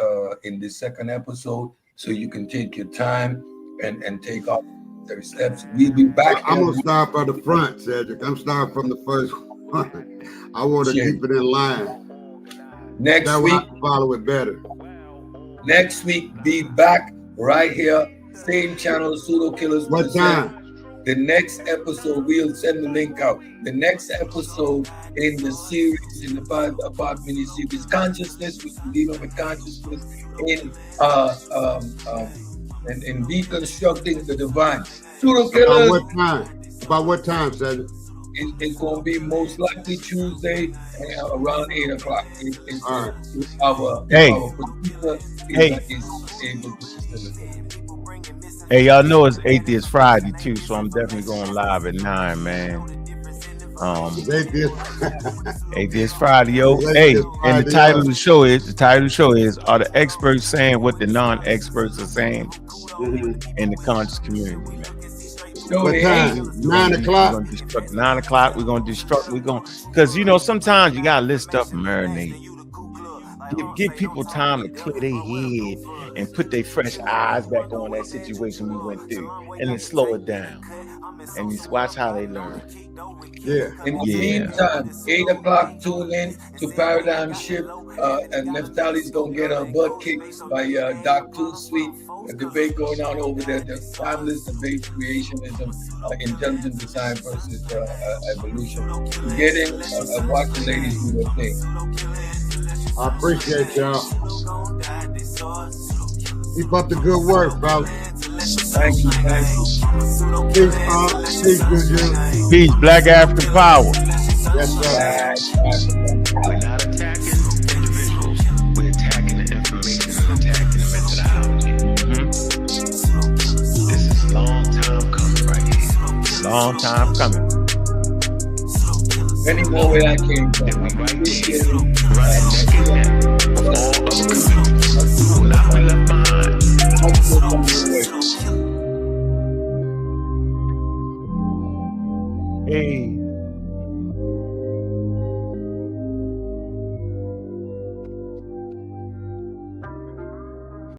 in the second episode, so you can take your time and take off their steps. We'll be back. I'm gonna start from the front, Cedric. I'm starting from the first one. I want to keep it in line. Next that week, way I can follow it better. Next week, be back right here, same channel, Pseudo Killers. What time? The next episode, we'll send the link out. The next episode in the series, in the 5-part mini series, consciousness, which we're dealing with consciousness in deconstructing the divine. Pseudo Killers. About what time, Cedric? It's going to be most likely Tuesday around 8 o'clock. All right. Our producer is able to facilitate. Hey, y'all know it's Atheist Friday too, so I'm definitely going live at 9, man. Atheist Friday, yo. Hey, and the title of the show is Are the Experts Saying What the Non-Experts Are Saying in the Conscious Community? What time? 9 o'clock. We're gonna destruct 9 o'clock. We're gonna because sometimes you gotta let stuff marinate. Give people time to clear their head and put their fresh eyes back on that situation we went through, and then slow it down and just watch how they learn. Yeah. In the meantime, 8 o'clock, tune in to Paradigm Shift, and Neftali's gonna get her butt kicked by Doc Too Sweet. A debate going on over there, the timeless debate, creationism, intelligent design versus evolution. Get in and watch the ladies do their thing. I appreciate y'all. Keep up the good work, brother. Thank you. Peace, good. Peace, Black African power. Yes, sir. We're not attacking individuals. We're attacking the information and attacking the methodology. This is long time coming right here. Long time coming. Anywhere where I came from. And we right here, right neck and neck with all other communities who will not be left behind. Hey.